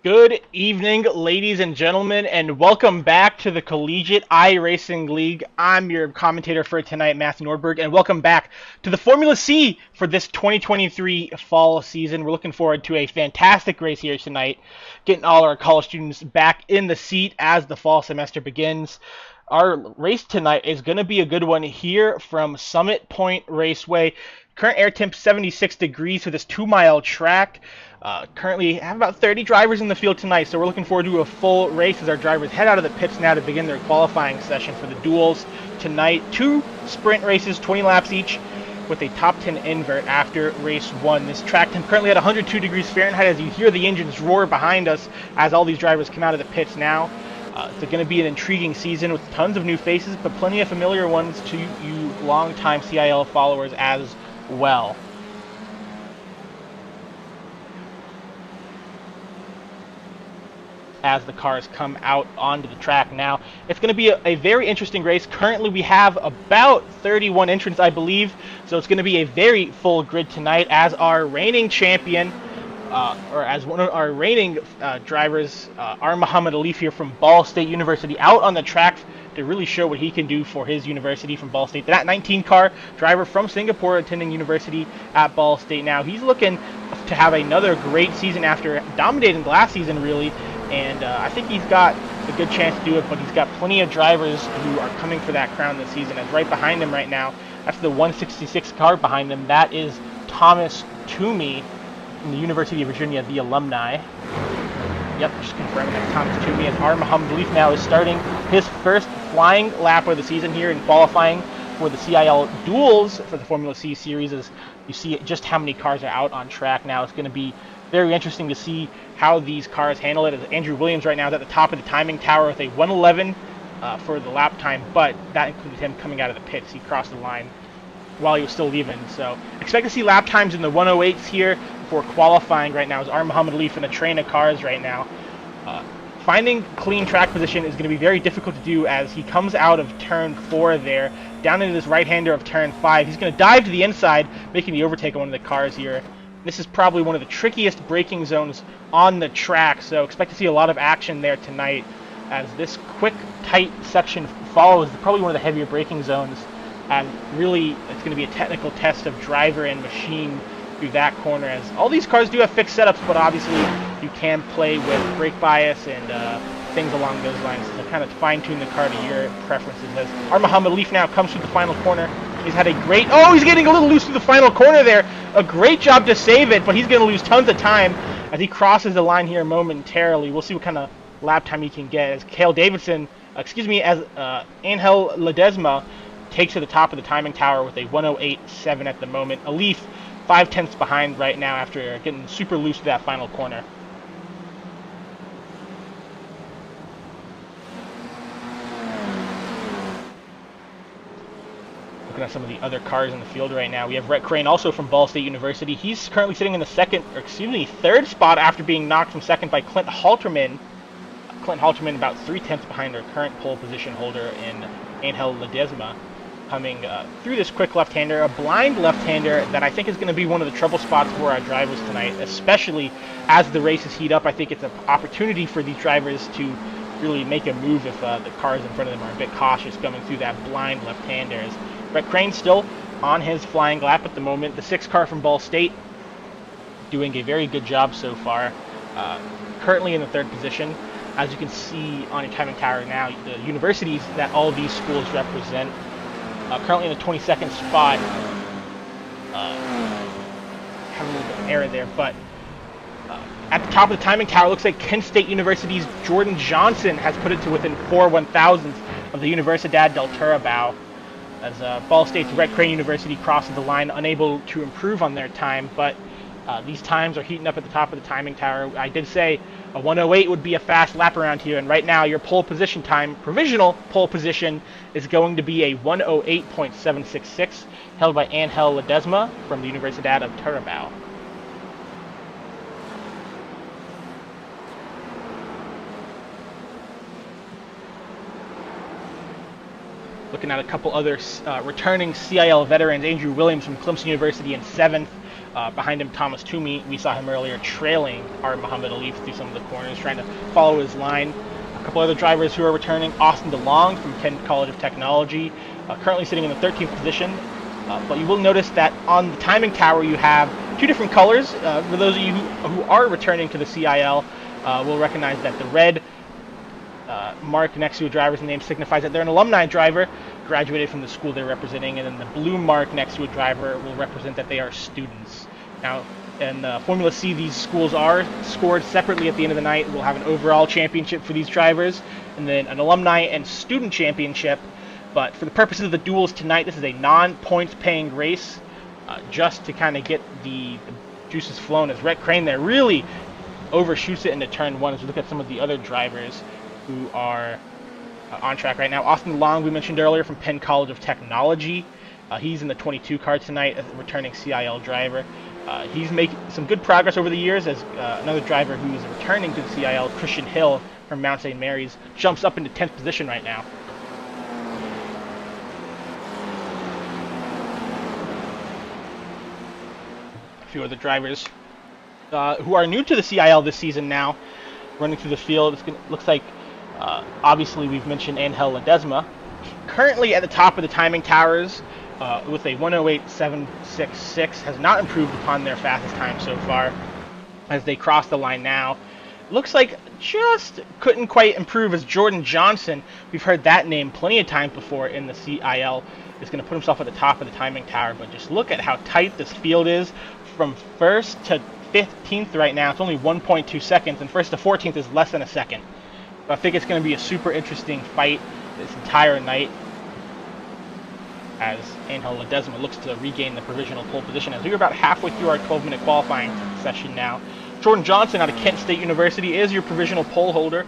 Good evening, ladies and gentlemen, and welcome back to the Collegiate iRacing League. I'm your commentator for tonight, Matthew Nordberg, and welcome back to the Formula C for this 2023 fall season. We're looking forward to a fantastic race here tonight, getting all our college students back in the seat as the fall semester begins. Our race tonight is going to be a good one here from Summit Point Raceway. Current air temp 76 degrees for this 2-mile track. Currently have about 30 drivers in the field tonight, so we're looking forward to a full race as our drivers head out of the pits now to begin their qualifying session for the Duels tonight. 2 sprint races, 20 laps each, with a top 10 invert after race 1. This track temp currently at 102 degrees Fahrenheit as you hear the engines roar behind us as all these drivers come out of the pits now. It's going to be an intriguing season with tons of new faces, but plenty of familiar ones to you longtime CiL followers as well. As the cars come out onto the track now, it's going to be a very interesting race. Currently we have about 31 entrants, I believe, so it's going to be a very full grid tonight as our reigning champion, or as one of our reigning drivers, Muhammad Alif here from Ball State University, out on the track to really show what he can do for his university from Ball State. That 19 car driver from Singapore attending university at Ball State now. He's looking to have another great season after dominating last season, really. And I think he's got a good chance to do it, but he's got plenty of drivers who are coming for that crown this season. As right behind him right now, that's the 166 car behind him. That is Thomas Toomey from the University of Virginia, the alumni. Yep, just confirming that Thomas Toomey, as Muhammad Alif now is starting his first flying lap of the season here in qualifying for the CiL Duels for the Formula C series. As you see just how many cars are out on track now, it's going to be very interesting to see how these cars handle it. As Andrew Williams right now is at the top of the timing tower with a 1:11 for the lap time, but that included him coming out of the pits. He crossed the line while he was still leaving. So expect to see lap times in the 1:08s here for qualifying right now, as Muhammad Alif in a train of cars right now. Finding clean track position is going to be very difficult to do as he comes out of turn 4 there, down into this right-hander of turn 5. He's going to dive to the inside, making the overtake on one of the cars here. This is probably one of the trickiest braking zones on the track, so expect to see a lot of action there tonight as this quick, tight section follows probably one of the heavier braking zones, and really it's going to be a technical test of driver and machine through that corner, as all these cars do have fixed setups, but obviously you can play with brake bias and things along those lines to kind of fine-tune the car to your preferences. As Muhammad Alif now comes through the final corner, he's had a great... Oh, he's getting a little loose through the final corner there. A great job to save it, but he's going to lose tons of time as he crosses the line here momentarily. We'll see what kind of lap time he can get as Angel Ledesma takes to the top of the timing tower with a 1:08.7 at the moment. Alif 5/10 behind right now after getting super loose to that final corner. Looking at some of the other cars in the field right now, we have Rhett Crane also from Ball State University. He's currently sitting in the third spot after being knocked from second by Clint Halterman. Clint Halterman about 3/10 behind our current pole position holder in Angel Ledesma, coming through this quick left-hander, a blind left-hander that I think is going to be one of the trouble spots for our drivers tonight, especially as the races heat up. I think it's an opportunity for these drivers to really make a move if the cars in front of them are a bit cautious coming through that blind left-hander. As Rhett Crane still on his flying lap at the moment. The 6 car from Ball State doing a very good job so far. Currently in the 3rd position. As you can see on your timing tower now, the universities that all these schools represent. Currently in the 22nd spot. Have a little bit of error there, but at the top of the timing tower, looks like Kent State University's Jordan Johnson has put it to within 4/1000ths of the Universidad del Turabao. As Ball State's Rhett Crane University crosses the line, unable to improve on their time, but these times are heating up at the top of the timing tower. I did say a 1:08 would be a fast lap around here, and right now your pole position time, provisional pole position, is going to be a 1:08.766, held by Angel Ledesma from the Universidad of Turabao. Looking at a couple other returning CIL veterans, Andrew Williams from Clemson University in 7th. Behind him, Thomas Toomey. We saw him earlier trailing our Muhammad Alif through some of the corners, trying to follow his line. A couple other drivers who are returning, Austin DeLong from Kent College of Technology, currently sitting in the 13th position. But you will notice that on the timing tower you have two different colors. For those of you who are returning to the CIL, will recognize that the red mark next to a driver's name signifies that they're an alumni driver, graduated from the school they're representing, and then the blue mark next to a driver will represent that they are students. Now, in Formula C, these schools are scored separately at the end of the night. We'll have an overall championship for these drivers, and then an alumni and student championship. But for the purposes of the duels tonight, this is a non-points paying race, just to kind of get the juices flowing, as Rhett Crane there really overshoots it into turn 1. As we look at some of the other drivers who are on track right now. Austin Long, we mentioned earlier, from Penn College of Technology. He's in the 22 car tonight as a returning CIL driver. He's making some good progress over the years as another driver who is returning to the CIL, Christian Hill from Mount St. Mary's, jumps up into 10th position right now. A few other drivers who are new to the CIL this season now, running through the field. Looks like, obviously, we've mentioned Angel Ledesma, currently at the top of the timing towers with a 108.766, has not improved upon their fastest time so far as they cross the line now. Looks like just couldn't quite improve as Jordan Johnson, we've heard that name plenty of times before in the CIL, is going to put himself at the top of the timing tower. But just look at how tight this field is from 1st to 15th right now. It's only 1.2 seconds, and 1st to 14th is less than a second. I think it's going to be a super interesting fight this entire night as Angel Ledesma looks to regain the provisional pole position, as we're about halfway through our 12-minute qualifying session now. Jordan Johnson out of Kent State University is your provisional pole holder.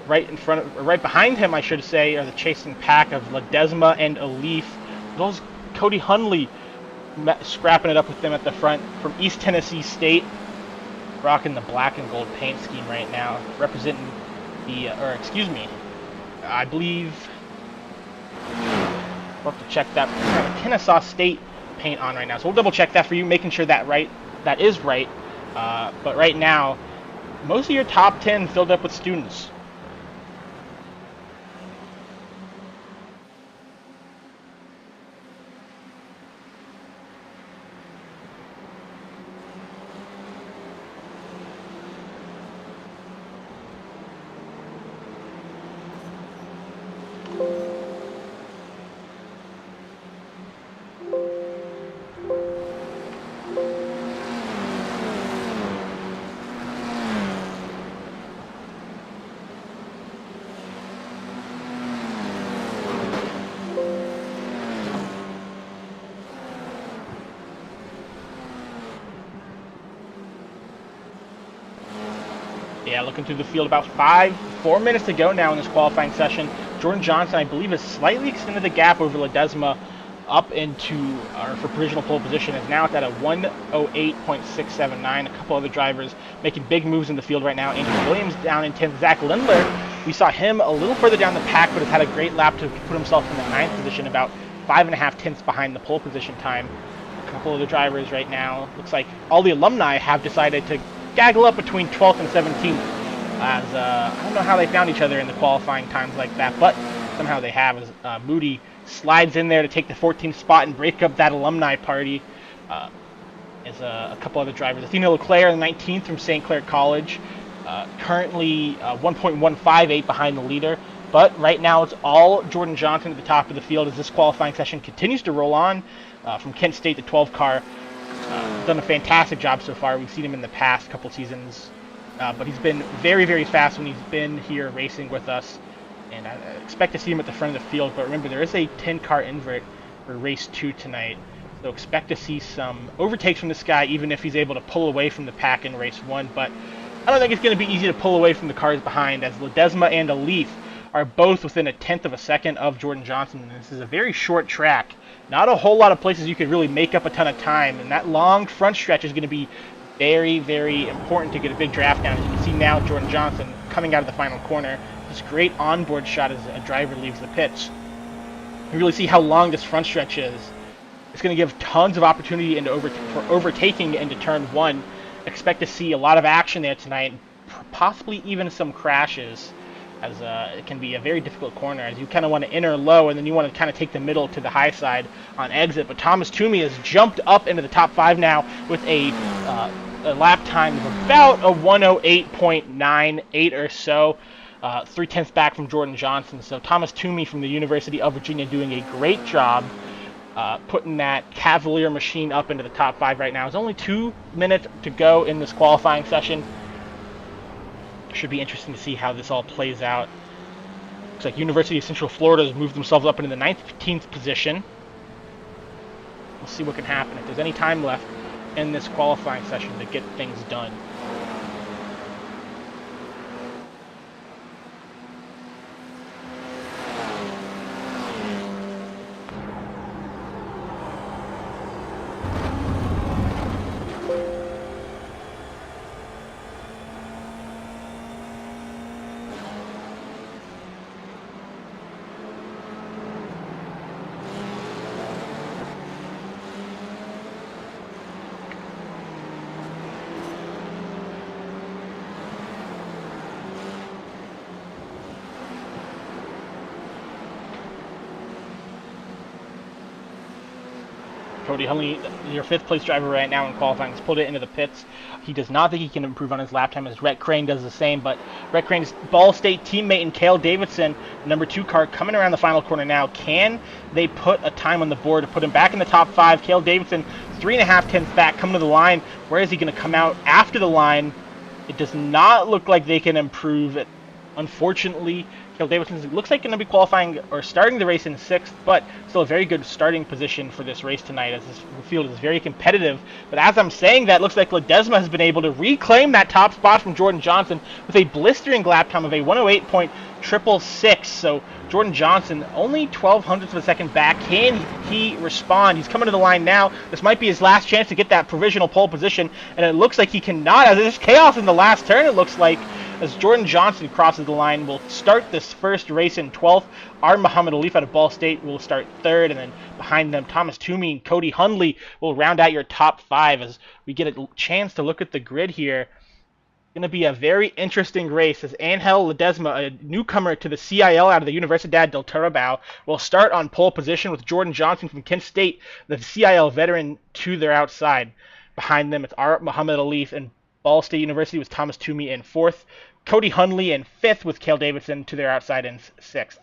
Right behind him, I should say, are the chasing pack of Ledesma and Alif. Those Cody Hundley scrapping it up with them at the front from East Tennessee State, rocking the black and gold paint scheme right now, representing I believe, we'll have to check that. We have a Kennesaw State paint on right now, so we'll double check that for you, making sure that is right. But right now, most of your top 10 filled up with students. Yeah, looking through the field, about 4 minutes to go now in this qualifying session. Jordan Johnson, I believe, has slightly extended the gap over Ledesma up into, for provisional pole position, is now at a 108.679. A couple other drivers making big moves in the field right now. Andrew Williams down in 10th. Zach Lindler, we saw him a little further down the pack, but has had a great lap to put himself in the 9th position, about 5.5 tenths behind the pole position time. A couple other drivers right now. Looks like all the alumni have decided to gaggle up between 12th and 17th, as I don't know how they found each other in the qualifying times like that, but somehow they have, as Moody slides in there to take the 14th spot and break up that alumni party. As a couple other drivers, Athena LeClaire, the 19th from St. Clair College, currently 1.158 behind the leader, but right now it's all Jordan Johnson at the top of the field as this qualifying session continues to roll on. From Kent State, the 12 car, done a fantastic job so far. We've seen him in the past couple seasons, but he's been very, very fast when he's been here racing with us, and I expect to see him at the front of the field. But remember, there is a 10-car invert for race 2 tonight, so expect to see some overtakes from this guy, even if he's able to pull away from the pack in race 1. But I don't think it's going to be easy to pull away from the cars behind, as Ledesma and Alif are both within a tenth of a second of Jordan Johnson. And this is a very short track. Not a whole lot of places you could really make up a ton of time, and that long front stretch is going to be very, very important to get a big draft down. As you can see now, Jordan Johnson coming out of the final corner. This great onboard shot as a driver leaves the pits. You really see how long this front stretch is. It's going to give tons of opportunity for overtaking into turn 1. Expect to see a lot of action there tonight, possibly even some crashes, as it can be a very difficult corner, as you kind of want to enter low, and then you want to kind of take the middle to the high side on exit. But Thomas Toomey has jumped up into the top 5 now with a lap time of about a 108.98 or so. 3/10 back from Jordan Johnson. So Thomas Toomey from the University of Virginia doing a great job putting that Cavalier machine up into the top 5 right now. It's only 2 minutes to go in this qualifying session. Should be interesting to see how this all plays out. Looks like University of Central Florida has moved themselves up into the 19th position. We'll see what can happen if there's any time left in this qualifying session to get things done. Cody Hunley, your 5th place driver right now in qualifying, has pulled it into the pits. He does not think he can improve on his lap time, as Rhett Crane does the same, but Rhett Crane's Ball State teammate and CiL Davidson, number 2 car, coming around the final corner now. Can they put a time on the board to put him back in the top 5? CiL Davidson, 3.5 tenths back, coming to the line. Where is he going to come out after the line? It does not look like they can improve it. Unfortunately, CiL Davidson looks like going to be qualifying or starting the race in 6th, but still a very good starting position for this race tonight, as this field is very competitive. But as I'm saying that, looks like Ledesma has been able to reclaim that top spot from Jordan Johnson with a blistering lap time of a 108.666. So Jordan Johnson only 0.12 of a second back. Can he respond? He's coming to the line now. This might be his last chance to get that provisional pole position, and it looks like he cannot, as there's chaos in the last turn, it looks like, as Jordan Johnson crosses the line. Will start this first race in 12th. Muhammad Alif out of Ball State will start 3rd, and then behind them, Thomas Toomey and Cody Hunley will round out your top 5 as we get a chance to look at the grid here. It's going to be a very interesting race, as Angel Ledesma, a newcomer to the CiL out of the Universidad del Turabao, will start on pole position with Jordan Johnson from Kent State, the CiL veteran, to their outside. Behind them, it's Muhammad Alif and Ball State University with Thomas Toomey in 4th. Cody Hunley in 5th with CiL Davidson to their outside in 6th.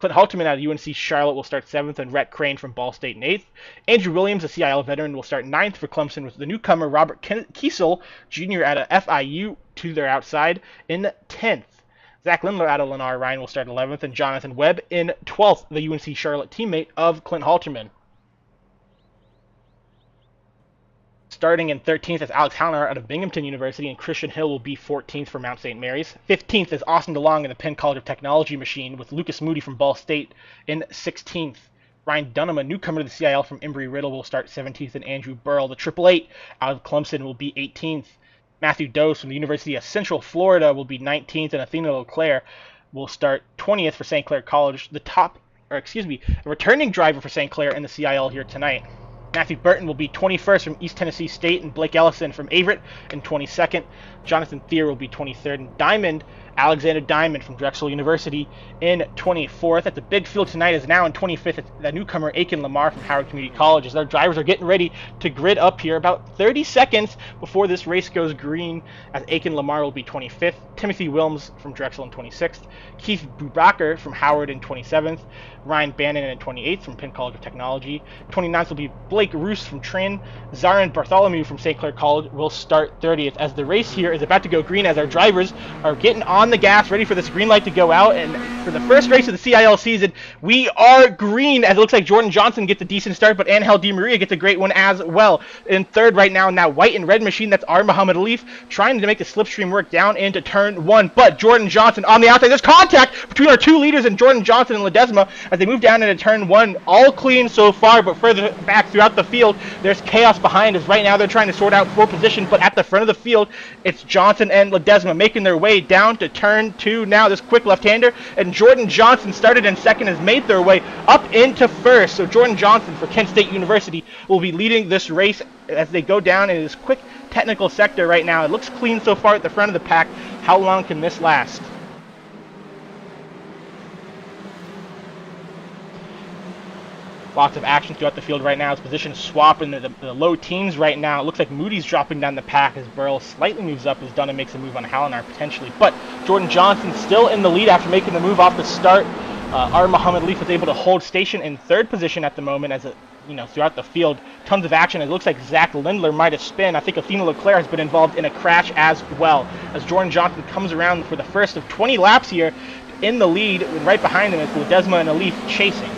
Clint Halterman out of UNC Charlotte will start 7th, and Rhett Crane from Ball State in 8th. Andrew Williams, a CiL veteran, will start 9th for Clemson, with the newcomer Robert CiL Jr. out of FIU to their outside in 10th. Zach Lindler out of Lennar Ryan will start 11th, and Jonathan Webb in 12th, the UNC Charlotte teammate of Clint Halterman. Starting in 13th is Alex Hallner out of Binghamton University, and Christian Hill will be 14th for Mount St. Mary's. 15th is Austin DeLong in the Penn College of Technology machine, with Lucas Moody from Ball State in 16th. Ryan Dunham, a newcomer to the CiL from Embry-Riddle, will start 17th, and Andrew Burrell, the 888 out of Clemson, will be 18th. Matthew Dose from the University of Central Florida will be 19th, and Athena LeClaire will start 20th for St. Clair College. The returning driver for St. Clair in the CiL here tonight. Matthew Burton will be 21st from East Tennessee State, and Blake Ellison from Averett in 22nd. Jonathan Thier will be 23rd, and Alexander Diamond from Drexel University in 24th. At the big field tonight is now in 25th. It's the newcomer Aiken Lamar from Howard Community College, as their drivers are getting ready to grid up here about 30 seconds before this race goes green, as Aiken Lamar will be 25th. Timothy Wilms from Drexel in 26th. Keith Bubacker from Howard in 27th. Ryan Bannon in 28th from Penn College of Technology. 29th will be Blake Roos from Trin. Zarin Bartholomew from St. Clair College will start 30th, as the race here is about to go green, as our drivers are getting on the gas, ready for this green light to go out. And for the first race of the CiL season, we are green, as it looks like Jordan Johnson gets a decent start, but Angel Di Maria gets a great one as well. In 3rd right now, white and red machine, that's Muhammad Alif, trying to make the slipstream work down into turn 1, but Jordan Johnson on the outside. There's contact between our 2 leaders and Jordan Johnson and Ledesma as they move down into turn 1. All clean so far, but further back throughout the field, there's chaos behind us. Right now, they're trying to sort out 4 positions, but at the front of the field, it's Johnson and Ledesma making their way down to turn 2 now, this quick left-hander, and Jordan Johnson started in second, has made their way up into first. So Jordan Johnson for Kent State University will be leading this race as they go down in this quick technical sector right now. It looks clean so far at the front of the pack. How long can this last? Lots of action throughout the field right now. His position swap in the low teens right now. It looks like Moody's dropping down the pack as Burrell slightly moves up as Dunham makes a move on Hallinar potentially. But Jordan Johnson still in the lead after making the move off the start. R. Muhammad Leaf was able to hold station in third position at the moment as throughout the field. Tons of action. It looks like Zach Lindler might have spun. I think Athena Leclerc has been involved in a crash as well as Jordan Johnson comes around for the first of 20 laps here in the lead. And right behind him is Ledesma and Alif chasing.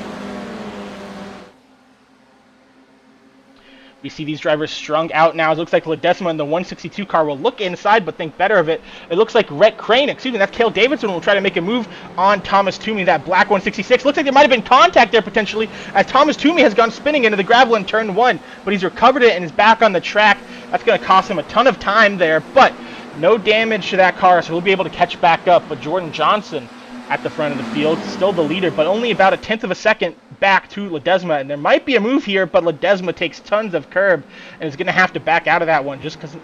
We see these drivers strung out now. It looks like Ledesma in the 162 car will look inside but think better of it. It looks like Rhett Crane, that's Cale Davidson, will try to make a move on Thomas Toomey, that black 166. Looks like there might have been contact there potentially as Thomas Toomey has gone spinning into the gravel in turn 1, but he's recovered it and is back on the track. That's going to cost him a ton of time there, but no damage to that car, so he'll be able to catch back up. But Jordan Johnson at the front of the field, still the leader, but only about a tenth of a second back to Ledesma, and there might be a move here, but Ledesma takes tons of curb and is going to have to back out of that one just because,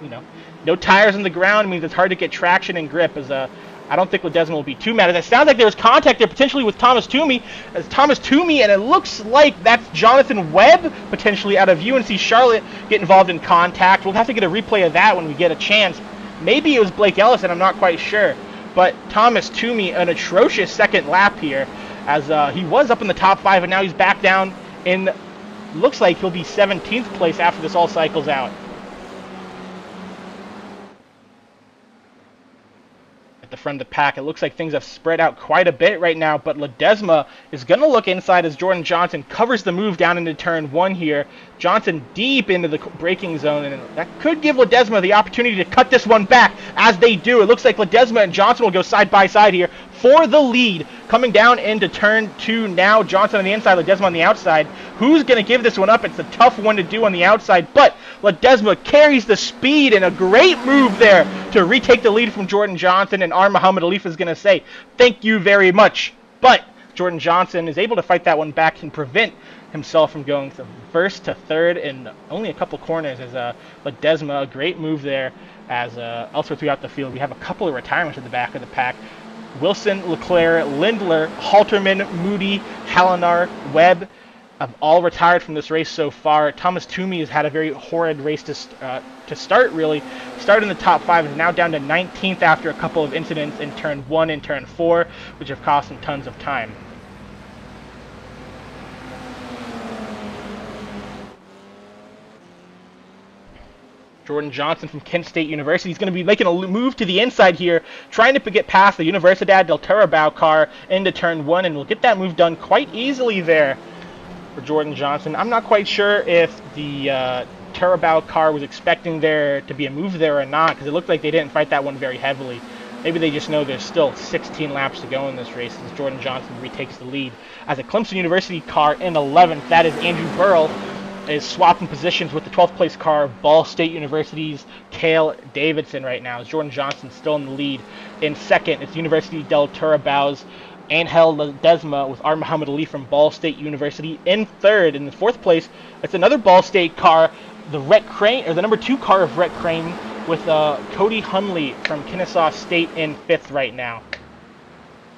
no tires on the ground means it's hard to get traction and grip. I don't think Ledesma will be too mad. It sounds like there's contact there potentially with Thomas Toomey, and it looks like that's Jonathan Webb potentially out of UNC Charlotte get involved in contact. We'll have to get a replay of that when we get a chance. Maybe it was Blake Ellison, I'm not quite sure. But Thomas Toomey, an atrocious second lap here, as he was up in the top 5, and now he's back down in, looks like he'll be 17th place after this all cycles out. At the front of the pack, it looks like things have spread out quite a bit right now, but Ledesma is going to look inside as Jordan Johnson covers the move down into turn 1 here. Johnson deep into the braking zone, and that could give Ledesma the opportunity to cut this one back. As they do, it looks like Ledesma and Johnson will go side by side here for the lead. Coming down into turn 2 now, Johnson on the inside, Ledesma on the outside. Who's going to give this one up? It's a tough one to do on the outside, but Ledesma carries the speed and a great move there to retake the lead from Jordan Johnson, and R. Muhammad Alif is going to say, thank you very much. But Jordan Johnson is able to fight that one back and prevent himself from going from first to third in only a couple corners as Ledesma, a great move there as elsewhere throughout the field. We have a couple of retirements at the back of the pack. Wilson, Leclerc, Lindler, Halterman, Moody, Hallinar, Webb have all retired from this race so far. Thomas Toomey has had a very horrid race to start, really. Started in the top 5 and is now down to 19th after a couple of incidents in turn 1 and turn 4, which have cost him tons of time. Jordan Johnson from Kent State University is going to be making a move to the inside here, trying to get past the Universidad del Turabao car into turn 1, and we'll get that move done quite easily there for Jordan Johnson. I'm not quite sure if the Turabao car was expecting there to be a move there or not, because it looked like they didn't fight that one very heavily. Maybe they just know there's still 16 laps to go in this race as Jordan Johnson retakes the lead. As a Clemson University car in 11th, that is Andrew Burrell, is swapping positions with the 12th place car, Ball State University's Cale Davidson right now. As Jordan Johnson still in the lead. In second, it's University del Turabao's Angel Ledesma with R. Muhammad Ali from Ball State University. In third, in the 4th place, it's another Ball State car, the Rhett Crane, or the number 2 car of Rhett Crane with Cody Hunley from Kennesaw State in 5th right now.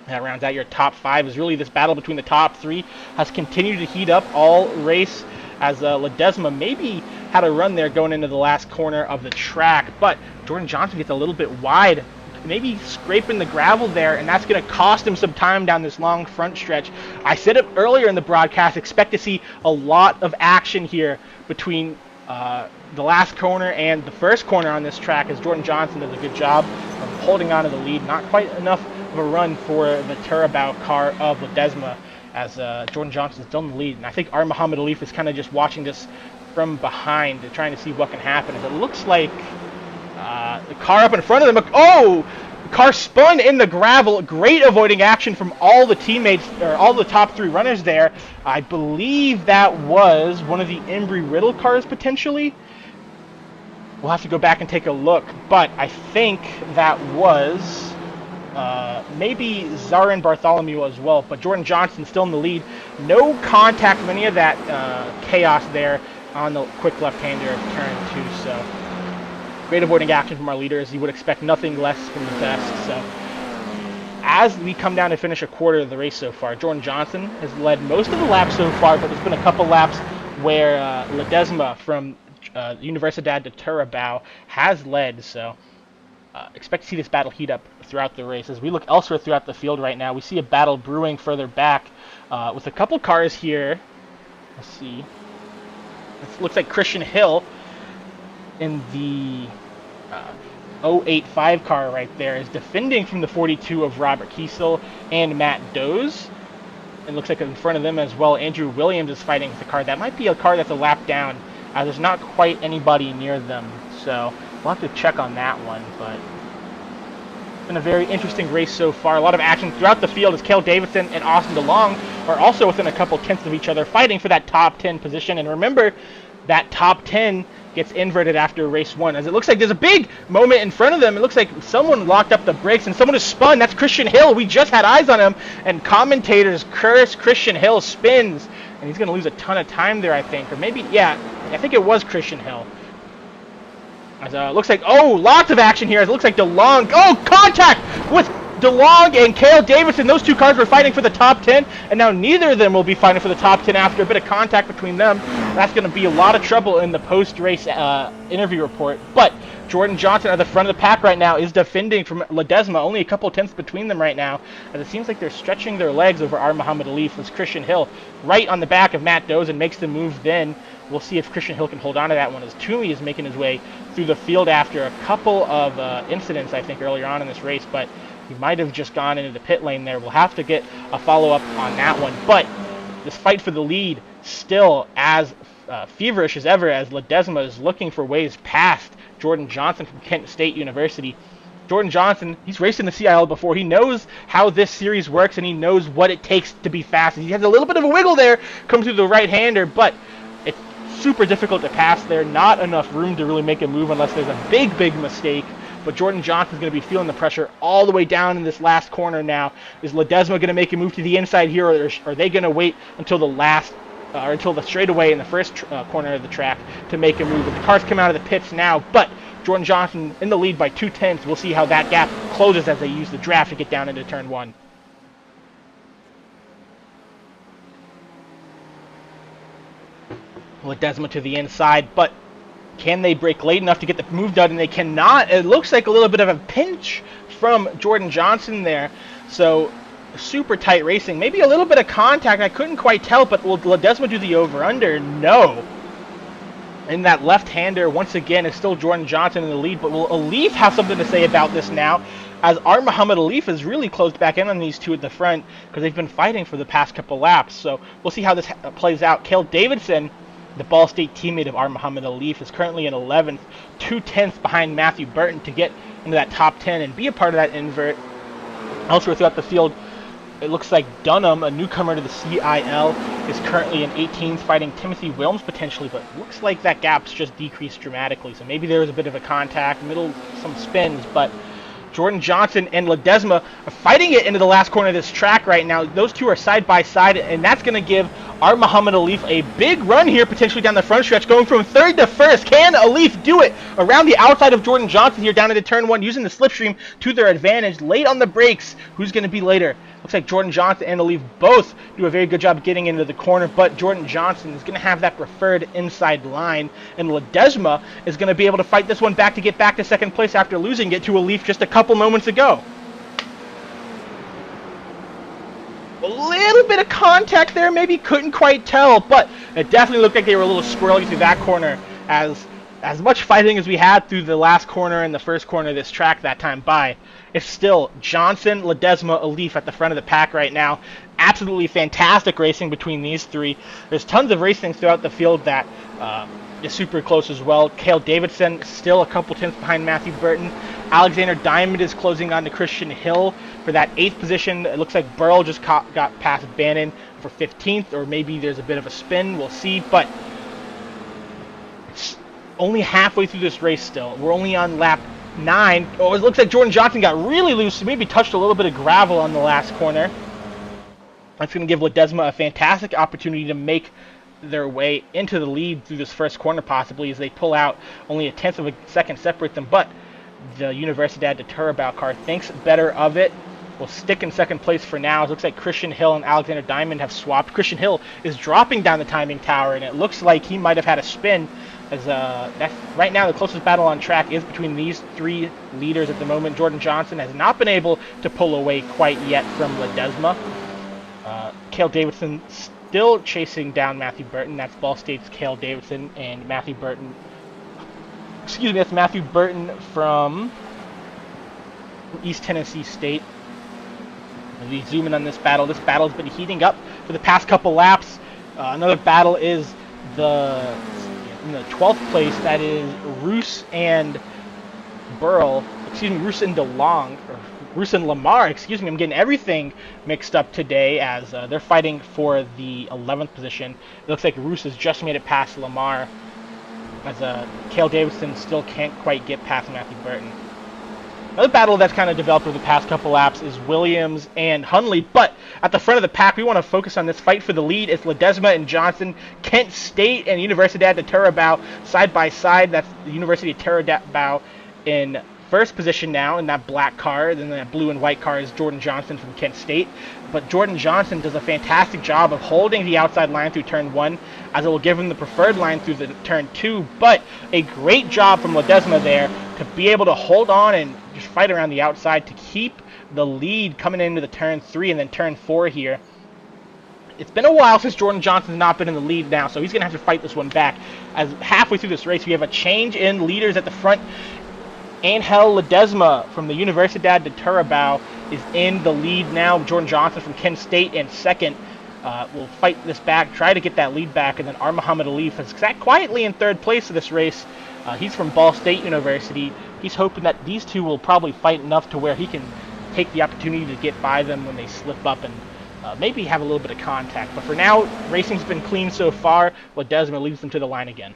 That rounds out your top 5. Is really this battle between the top 3 has continued to heat up all race, as Ledesma maybe had a run there going into the last corner of the track, but Jordan Johnson gets a little bit wide, maybe scraping the gravel there, and that's going to cost him some time down this long front stretch. I said it earlier in the broadcast, expect to see a lot of action here between the last corner and the first corner on this track, as Jordan Johnson does a good job of holding on to the lead. Not quite enough of a run for the Turabao car of Ledesma, as Jordan Johnson's still in the lead. And I think R. Muhammad Alif is kind of just watching this from behind, trying to see what can happen. As it looks like the car up in front of them, the car spun in the gravel. Great avoiding action from all the teammates, or all the top 3 runners there. I believe that was one of the Embry-Riddle cars, potentially. We'll have to go back and take a look, but I think that was maybe Zarin Bartholomew as well, but Jordan Johnson still in the lead. No contact from any of that chaos there on the quick left-hander of turn 2, so great avoiding action from our leader, as you would expect nothing less from the best. So as we come down to finish a quarter of the race so far, Jordan Johnson has led most of the laps so far, but there's been a couple laps where Ledesma from Universidad de Turabao has led, so expect to see this battle heat up throughout the race. As we look elsewhere throughout the field right now, we see a battle brewing further back with a couple cars here. Let's see. It looks like Christian Hill in the 085 car right there is defending from the 42 of Robert Kiesel and Matt Doze. It looks like in front of them as well, Andrew Williams is fighting with the car. That might be a car that's a lap down. There's not quite anybody near them, so we'll have to check on that one. But it's been a very interesting race so far. A lot of action throughout the field as CiL Davidson and Austin DeLong are also within a couple tenths of each other, fighting for that top 10 position. And remember, that top 10 gets inverted after race 1, as it looks like there's a big moment in front of them. It looks like someone locked up the brakes and someone has spun. That's Christian Hill. We just had eyes on him, and commentators curse Christian Hill spins, and he's going to lose a ton of time there, I think. Or maybe, yeah, I think it was Christian Hill. As it looks like, oh, lots of action here. As it looks like DeLong, oh, contact with DeLong and CiL Davidson. Those two cars were fighting for the top 10, and now neither of them will be fighting for the top 10 after a bit of contact between them. That's going to be a lot of trouble in the post-race interview report. But Jordan Johnson at the front of the pack right now is defending from Ledesma, only a couple tenths between them right now, as it seems like they're stretching their legs over our Muhammad Alif, as Christian Hill right on the back of Matt Doze and makes the move then. We'll see if Christian Hill can hold on to that one, as Toomey is making his way through the field after a couple of incidents, I think, earlier on in this race, but he might have just gone into the pit lane there. We'll have to get a follow-up on that one. But this fight for the lead still as feverish as ever, as Ledesma is looking for ways past Jordan Johnson from Kent State University. Jordan Johnson, he's raced in the CiL before. He knows how this series works, and he knows what it takes to be fast. He has a little bit of a wiggle there, comes through the right-hander, but it's super difficult to pass there. Not enough room to really make a move unless there's a big, big mistake. But Jordan Johnson's going to be feeling the pressure all the way down in this last corner now. Is Ledesma going to make a move to the inside here, or are they going to wait until the last, or until the straightaway in the first corner of the track to make a move? But the cars come out of the pits now, but Jordan Johnson in the lead by 2 tenths. We'll see how that gap closes as they use the draft to get down into turn 1. Ledesma to the inside, but can they break late enough to get the move done? And they cannot. It looks like a little bit of a pinch from Jordan Johnson there. So super tight racing. Maybe a little bit of contact. I couldn't quite tell, but will Ledesma do the over-under? No. And that left-hander, once again, is still Jordan Johnson in the lead. But will Alif have something to say about this now, as our Muhammad Alif has really closed back in on these two at the front, because they've been fighting for the past couple laps. So we'll see how this plays out. CiL Davidson, the Ball State teammate of our Muhammad Alif, is currently in 11th, 2 tenths behind Matthew Burton to get into that top 10 and be a part of that invert. Elsewhere throughout the field, it looks like Dunham, a newcomer to the CiL, is currently in 18th, fighting Timothy Wilms potentially, but looks like that gap's just decreased dramatically. So maybe there was a bit of a contact, some spins, but Jordan Johnson and Ledesma are fighting it into the last corner of this track right now. Those two are side by side, and that's going to give our Muhammad Alif a big run here, potentially down the front stretch, going from 3rd to 1st. Can Alif do it around the outside of Jordan Johnson here down into turn 1, using the slipstream to their advantage? Late on the brakes. Who's going to be later? Looks like Jordan Johnson and Alif both do a very good job getting into the corner, but Jordan Johnson is going to have that preferred inside line, and Ledesma is going to be able to fight this one back to get back to 2nd place after losing it to Alif just a couple moments ago. A little bit of contact there, maybe couldn't quite tell, but it definitely looked like they were a little squirrely through that corner. As much fighting as we had through the last corner and the first corner of this track that time by, it's still Johnson, Ledesma, Alif at the front of the pack right now. Absolutely fantastic racing between these three. There's tons of racing throughout the field that is super close as well. CiL Davidson still a couple tenths behind Matthew Burton. Alexander Diamond is closing on to Christian Hill for that 8th position. It looks like Burl just got past Bannon for 15th, or maybe there's a bit of a spin. We'll see, but it's only halfway through this race still. We're only on lap 9. Oh, it looks like Jordan Johnson got really loose. Maybe touched a little bit of gravel on the last corner. That's going to give Ledesma a fantastic opportunity to make their way into the lead through this first corner, possibly, as they pull out. Only a tenth of a second separates them, but the Universidad de Turabao car thinks better of it. Will stick in second place for now. It looks like Christian Hill and Alexander Diamond have swapped. Christian Hill is dropping down the timing tower, and it looks like he might have had a spin. As that's right now the closest battle on track is between these three leaders at the moment. Jordan Johnson has not been able to pull away quite yet from Ledesma. Cale Davidson still chasing down Matthew Burton. That's Ball State's Cale Davidson and Matthew Burton. Excuse me, that's Matthew Burton from East Tennessee State. As we zoom in on this battle has been heating up for the past couple laps. Another battle is in the 12th place. That is Roos and Burl. Excuse me, Roos and DeLong. Roos and Lamar, excuse me, I'm getting everything mixed up today as they're fighting for the 11th position. It looks like Roos has just made it past Lamar, as Cale Davidson still can't quite get past Matthew Burton. Another battle that's kind of developed over the past couple laps is Williams and Hunley, but at the front of the pack, we want to focus on this fight for the lead. It's Ledesma and Johnson, Kent State and Universidad de Turabao side by side. That's the University of Turabao in first position now in that black car. Then that blue and white car is Jordan Johnson from Kent State. But Jordan Johnson does a fantastic job of holding the outside line through turn 1, as it will give him the preferred line through the turn 2. But a great job from Ledesma there to be able to hold on and just fight around the outside to keep the lead coming into the turn 3 and then turn 4 here. It's been a while since Jordan Johnson's not been in the lead now, so he's going to have to fight this one back. As halfway through this race, we have a change in leaders at the front. Angel Ledesma from the Universidad de Turabao is in the lead now. Jordan Johnson from Kent State in second. Will fight this back, try to get that lead back, and then Muhammad Alif has sat quietly in third place of this race. He's from Ball State University. He's hoping that these two will probably fight enough to where he can take the opportunity to get by them when they slip up and maybe have a little bit of contact. But for now, racing's been clean so far. Ledesma leads them to the line again.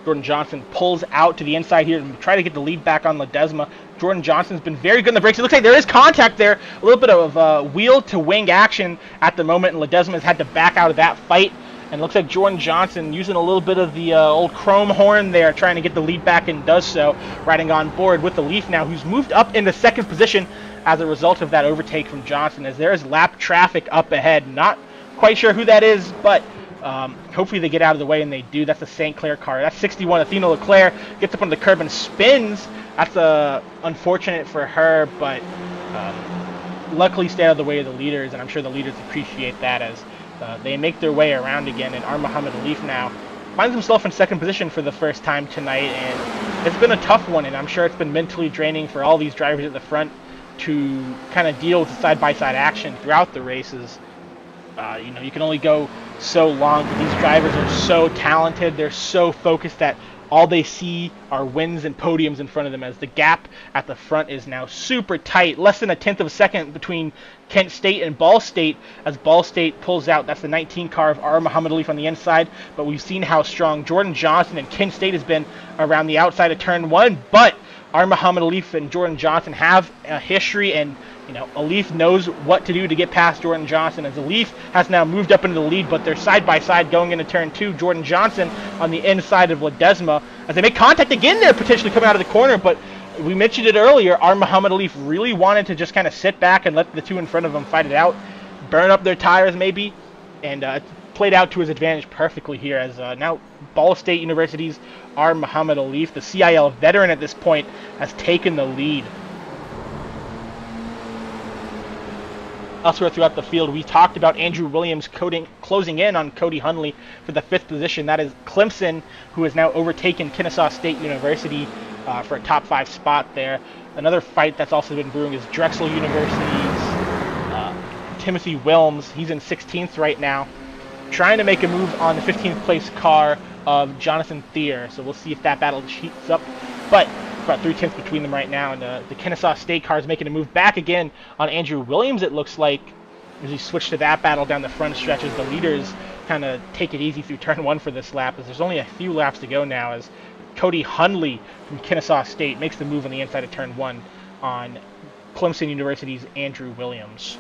Jordan Johnson pulls out to the inside here and try to get the lead back on Ledesma. Jordan Johnson's been very good in the brakes. It looks like there is contact there. A little bit of wheel-to-wing action at the moment, and Ledesma has had to back out of that fight. And it looks like Jordan Johnson using a little bit of the old chrome horn there, trying to get the lead back, and does so, riding on board with the Leaf now, who's moved up into second position as a result of that overtake from Johnson, as there is lap traffic up ahead. Not quite sure who that is, but hopefully they get out of the way, and they do. That's the St. Clair car. That's 61, Athena Leclerc, gets up on the curb and spins. That's unfortunate for her, but luckily stay out of the way of the leaders, and I'm sure the leaders appreciate that as they make their way around again. And Muhammad Alif now finds himself in second position for the first time tonight, and it's been a tough one, and I'm sure it's been mentally draining for all these drivers at the front to kind of deal with the side-by-side action throughout the races. You can only go so long, but these drivers are so talented. They're so focused that all they see are wins and podiums in front of them, as the gap at the front is now super tight, less than a tenth of a second between Kent State and Ball State, as Ball State pulls out. That's the 19 car of Muhammad Alif on the inside, but we've seen how strong Jordan Johnson and Kent State has been around the outside of turn 1, but Muhammad Alif and Jordan Johnson have a history, and Alif knows what to do to get past Jordan Johnson, as Alif has now moved up into the lead, but they're side by side going into turn 2. Jordan Johnson on the inside of Ledesma, as they make contact again there, potentially coming out of the corner, but we mentioned it earlier, Muhammad Alif really wanted to just kind of sit back and let the two in front of him fight it out, burn up their tires maybe, and it played out to his advantage perfectly here, as now Ball State University's Muhammad Alif, the CiL veteran at this point, has taken the lead. Elsewhere throughout the field, we talked about Andrew Williams closing in on Cody Hunley for the 5th position. That is Clemson, who has now overtaken Kennesaw State University for a top 5 spot there. Another fight that's also been brewing is Drexel University's Timothy Wilms. He's in 16th right now, trying to make a move on the 15th place car of Jonathan Thier. So we'll see if that battle heats up. But about 3/10 between them right now, and the Kennesaw State car is making a move back again on Andrew Williams, it looks like, as he switched to that battle down the front stretch, as the leaders kind of take it easy through turn 1 for this lap, as there's only a few laps to go now, as Cody Hundley from Kennesaw State makes the move on the inside of turn 1 on Clemson University's Andrew Williams.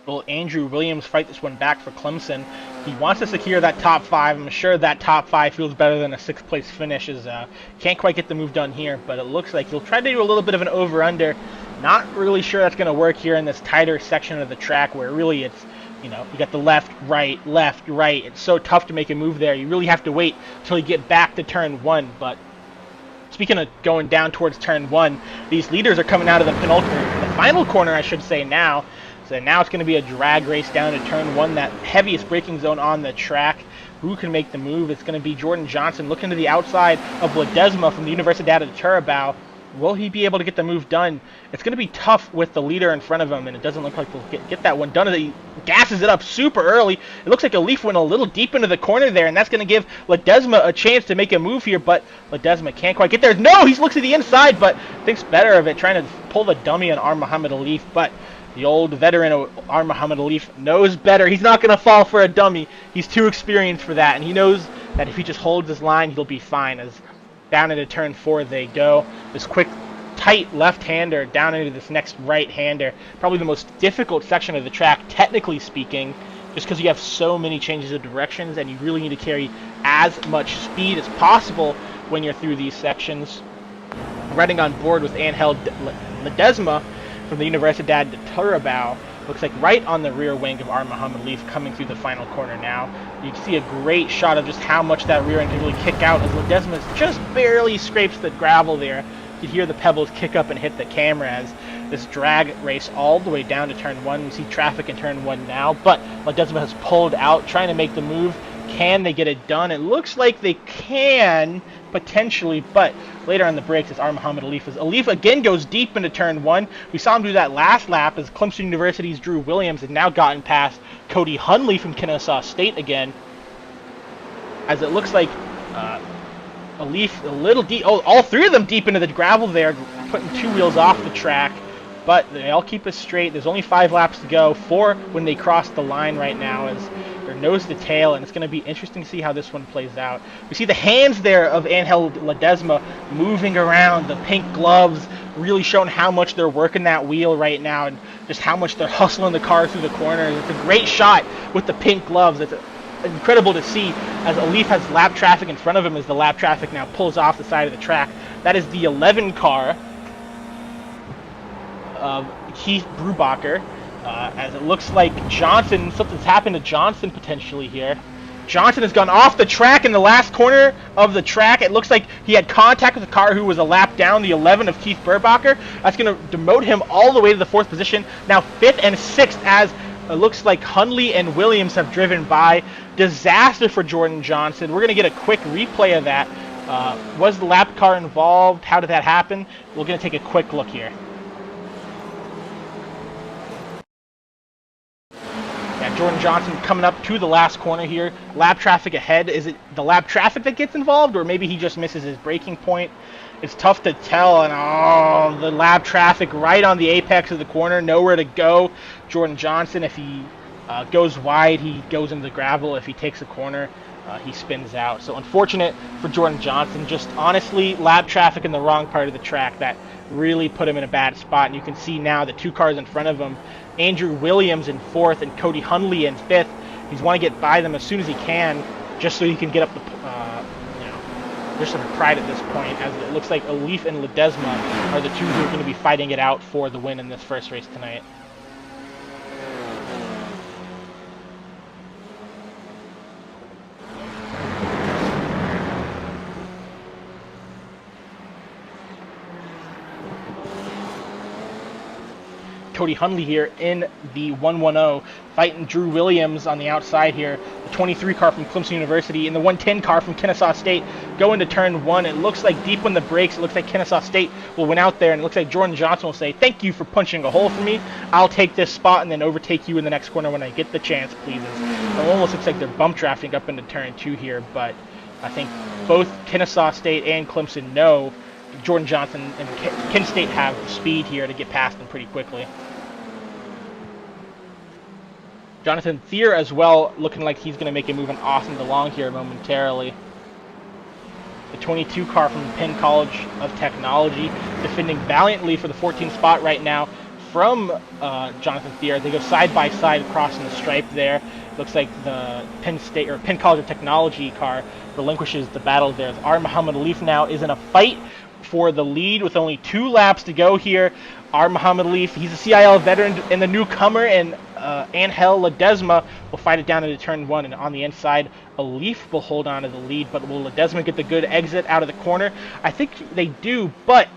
Will Andrew Williams fight this one back for Clemson? He wants to secure that top 5. I'm sure that top 5 feels better than a 6th place finish. Can't quite get the move done here, but it looks like he'll try to do a little bit of an over-under. Not really sure that's going to work here in this tighter section of the track where really it's, you got the left, right. It's so tough to make a move there. You really have to wait until you get back to turn 1, but speaking of going down towards turn 1, these leaders are coming out of the final corner, I should say now. So now it's going to be a drag race down to turn 1, that heaviest braking zone on the track. Who can make the move? It's going to be Jordan Johnson looking to the outside of Ledesma from the Universidad de Turabao. Will he be able to get the move done? It's going to be tough with the leader in front of him, and it doesn't look like he'll get that one done. He gasses it up super early. It looks like Alif went a little deep into the corner there, and that's going to give Ledesma a chance to make a move here, but Ledesma can't quite get there. No, he looks at the inside, but thinks better of it, trying to pull the dummy on R. Muhammad Alif, but the old veteran R. Muhammad Alif knows better. He's not going to fall for a dummy. He's too experienced for that, and he knows that if he just holds his line, he'll be fine. As down into turn 4 they go. This quick, tight left-hander down into this next right-hander. Probably the most difficult section of the track, technically speaking, just because you have so many changes of directions, and you really need to carry as much speed as possible when you're through these sections. Riding on board with Angel Ledesma from the Universidad de Turabao. Looks like right on the rear wing of R. Muhammad Alif coming through the final corner now. You can see a great shot of just how much that rear end can really kick out as Ledesma just barely scrapes the gravel there. You can hear the pebbles kick up and hit the camera as this drag race all the way down to turn 1. We see traffic in turn 1 now, but Ledesma has pulled out, trying to make the move. Can they get it done? It looks like they can, potentially, but later on the brakes as R. Muhammad Alif. As Alif again goes deep into turn 1. We saw him do that last lap as Clemson University's Drew Williams has now gotten past Cody Hundley from Kennesaw State again. As it looks like Alif a little deep, all 3 of them deep into the gravel there, putting 2 wheels off the track, but they all keep us straight. There's only 5 laps to go, 4 when they cross the line right now as they're nose to tail, and it's going to be interesting to see how this one plays out. We see the hands there of Angel Ledesma moving around, the pink gloves really showing how much they're working that wheel right now and just how much they're hustling the car through the corners. It's a great shot with the pink gloves. It's incredible to see as Alif has lap traffic in front of him as the lap traffic now pulls off the side of the track. That is the 11 car of Keith Brubacher. As it looks like something's happened to Johnson potentially here. Johnson has gone off the track in the last corner of the track. It looks like he had contact with the car who was a lap down, the 11 of Keith Brubacher. That's going to demote him all the way to the 4th position. Now 5th and 6th as it looks like Hundley and Williams have driven by. Disaster for Jordan Johnson. We're going to get a quick replay of that. Was the lap car involved? How did that happen? We're going to take a quick look here. Jordan Johnson coming up to the last corner here. Lap traffic ahead. Is it the lap traffic that gets involved, or maybe he just misses his braking point? It's tough to tell, and the lap traffic right on the apex of the corner. Nowhere to go. Jordan Johnson, if he goes wide, he goes into the gravel. If he takes a corner, he spins out. So unfortunate for Jordan Johnson. Just honestly, lap traffic in the wrong part of the track. That really put him in a bad spot. And you can see now the 2 cars in front of him, Andrew Williams in 4th and Cody Hundley in 5th. He's want to get by them as soon as he can, just so he can get up the, just some pride at this point, as it looks like Alif and Ledesma are the 2 who are going to be fighting it out for the win in this first race tonight. Cody Hundley here in the 110, fighting Drew Williams on the outside here. The 23 car from Clemson University and the 110 car from Kennesaw State go into turn 1. It looks like deep on the brakes. It looks like Kennesaw State will win out there, and it looks like Jordan Johnson will say, "Thank you for punching a hole for me. I'll take this spot and then overtake you in the next corner when I get the chance, please." It almost looks like they're bump drafting up into turn 2 here, but I think both Kennesaw State and Clemson know Jordan Johnson and Kent State have the speed here to get past them pretty quickly. Jonathan Thier as well, looking like he's going to make a move on Austin DeLong here momentarily. The 22 car from Penn College of Technology, defending valiantly for the 14th spot right now from Jonathan Thier. They go side by side crossing the stripe there. Looks like the Penn College of Technology car relinquishes the battle there. R. Muhammad Alif now is in a fight for the lead with only 2 laps to go here. R. Muhammad Alif, he's a CiL veteran and the newcomer, and Angel Ledesma will fight it down into turn 1, and on the inside, Alif will hold on to the lead, but will Ledesma get the good exit out of the corner? I think they do, but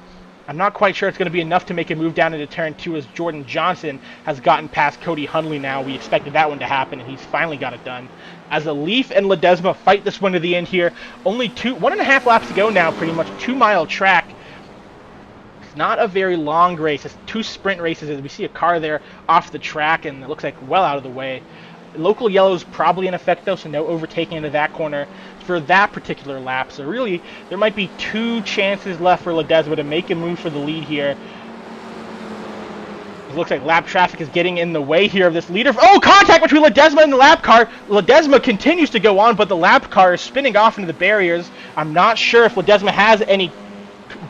I'm not quite sure it's going to be enough to make a move down into turn 2 as Jordan Johnson has gotten past Cody Hundley now. We expected that one to happen, and he's finally got it done. As Alif and Ledesma fight this one to the end here, only 1.5 laps to go now, pretty much 2-mile track. It's not a very long race. It's 2 sprint races as we see a car there off the track, and it looks like well out of the way. Local yellow is probably in effect though, so no overtaking into that corner for that particular lap. So really, there might be 2 chances left for Ledesma to make a move for the lead here. It looks like lap traffic is getting in the way here of this leader. Oh, contact between Ledesma and the lap car. Ledesma continues to go on, but the lap car is spinning off into the barriers. I'm not sure if Ledesma has any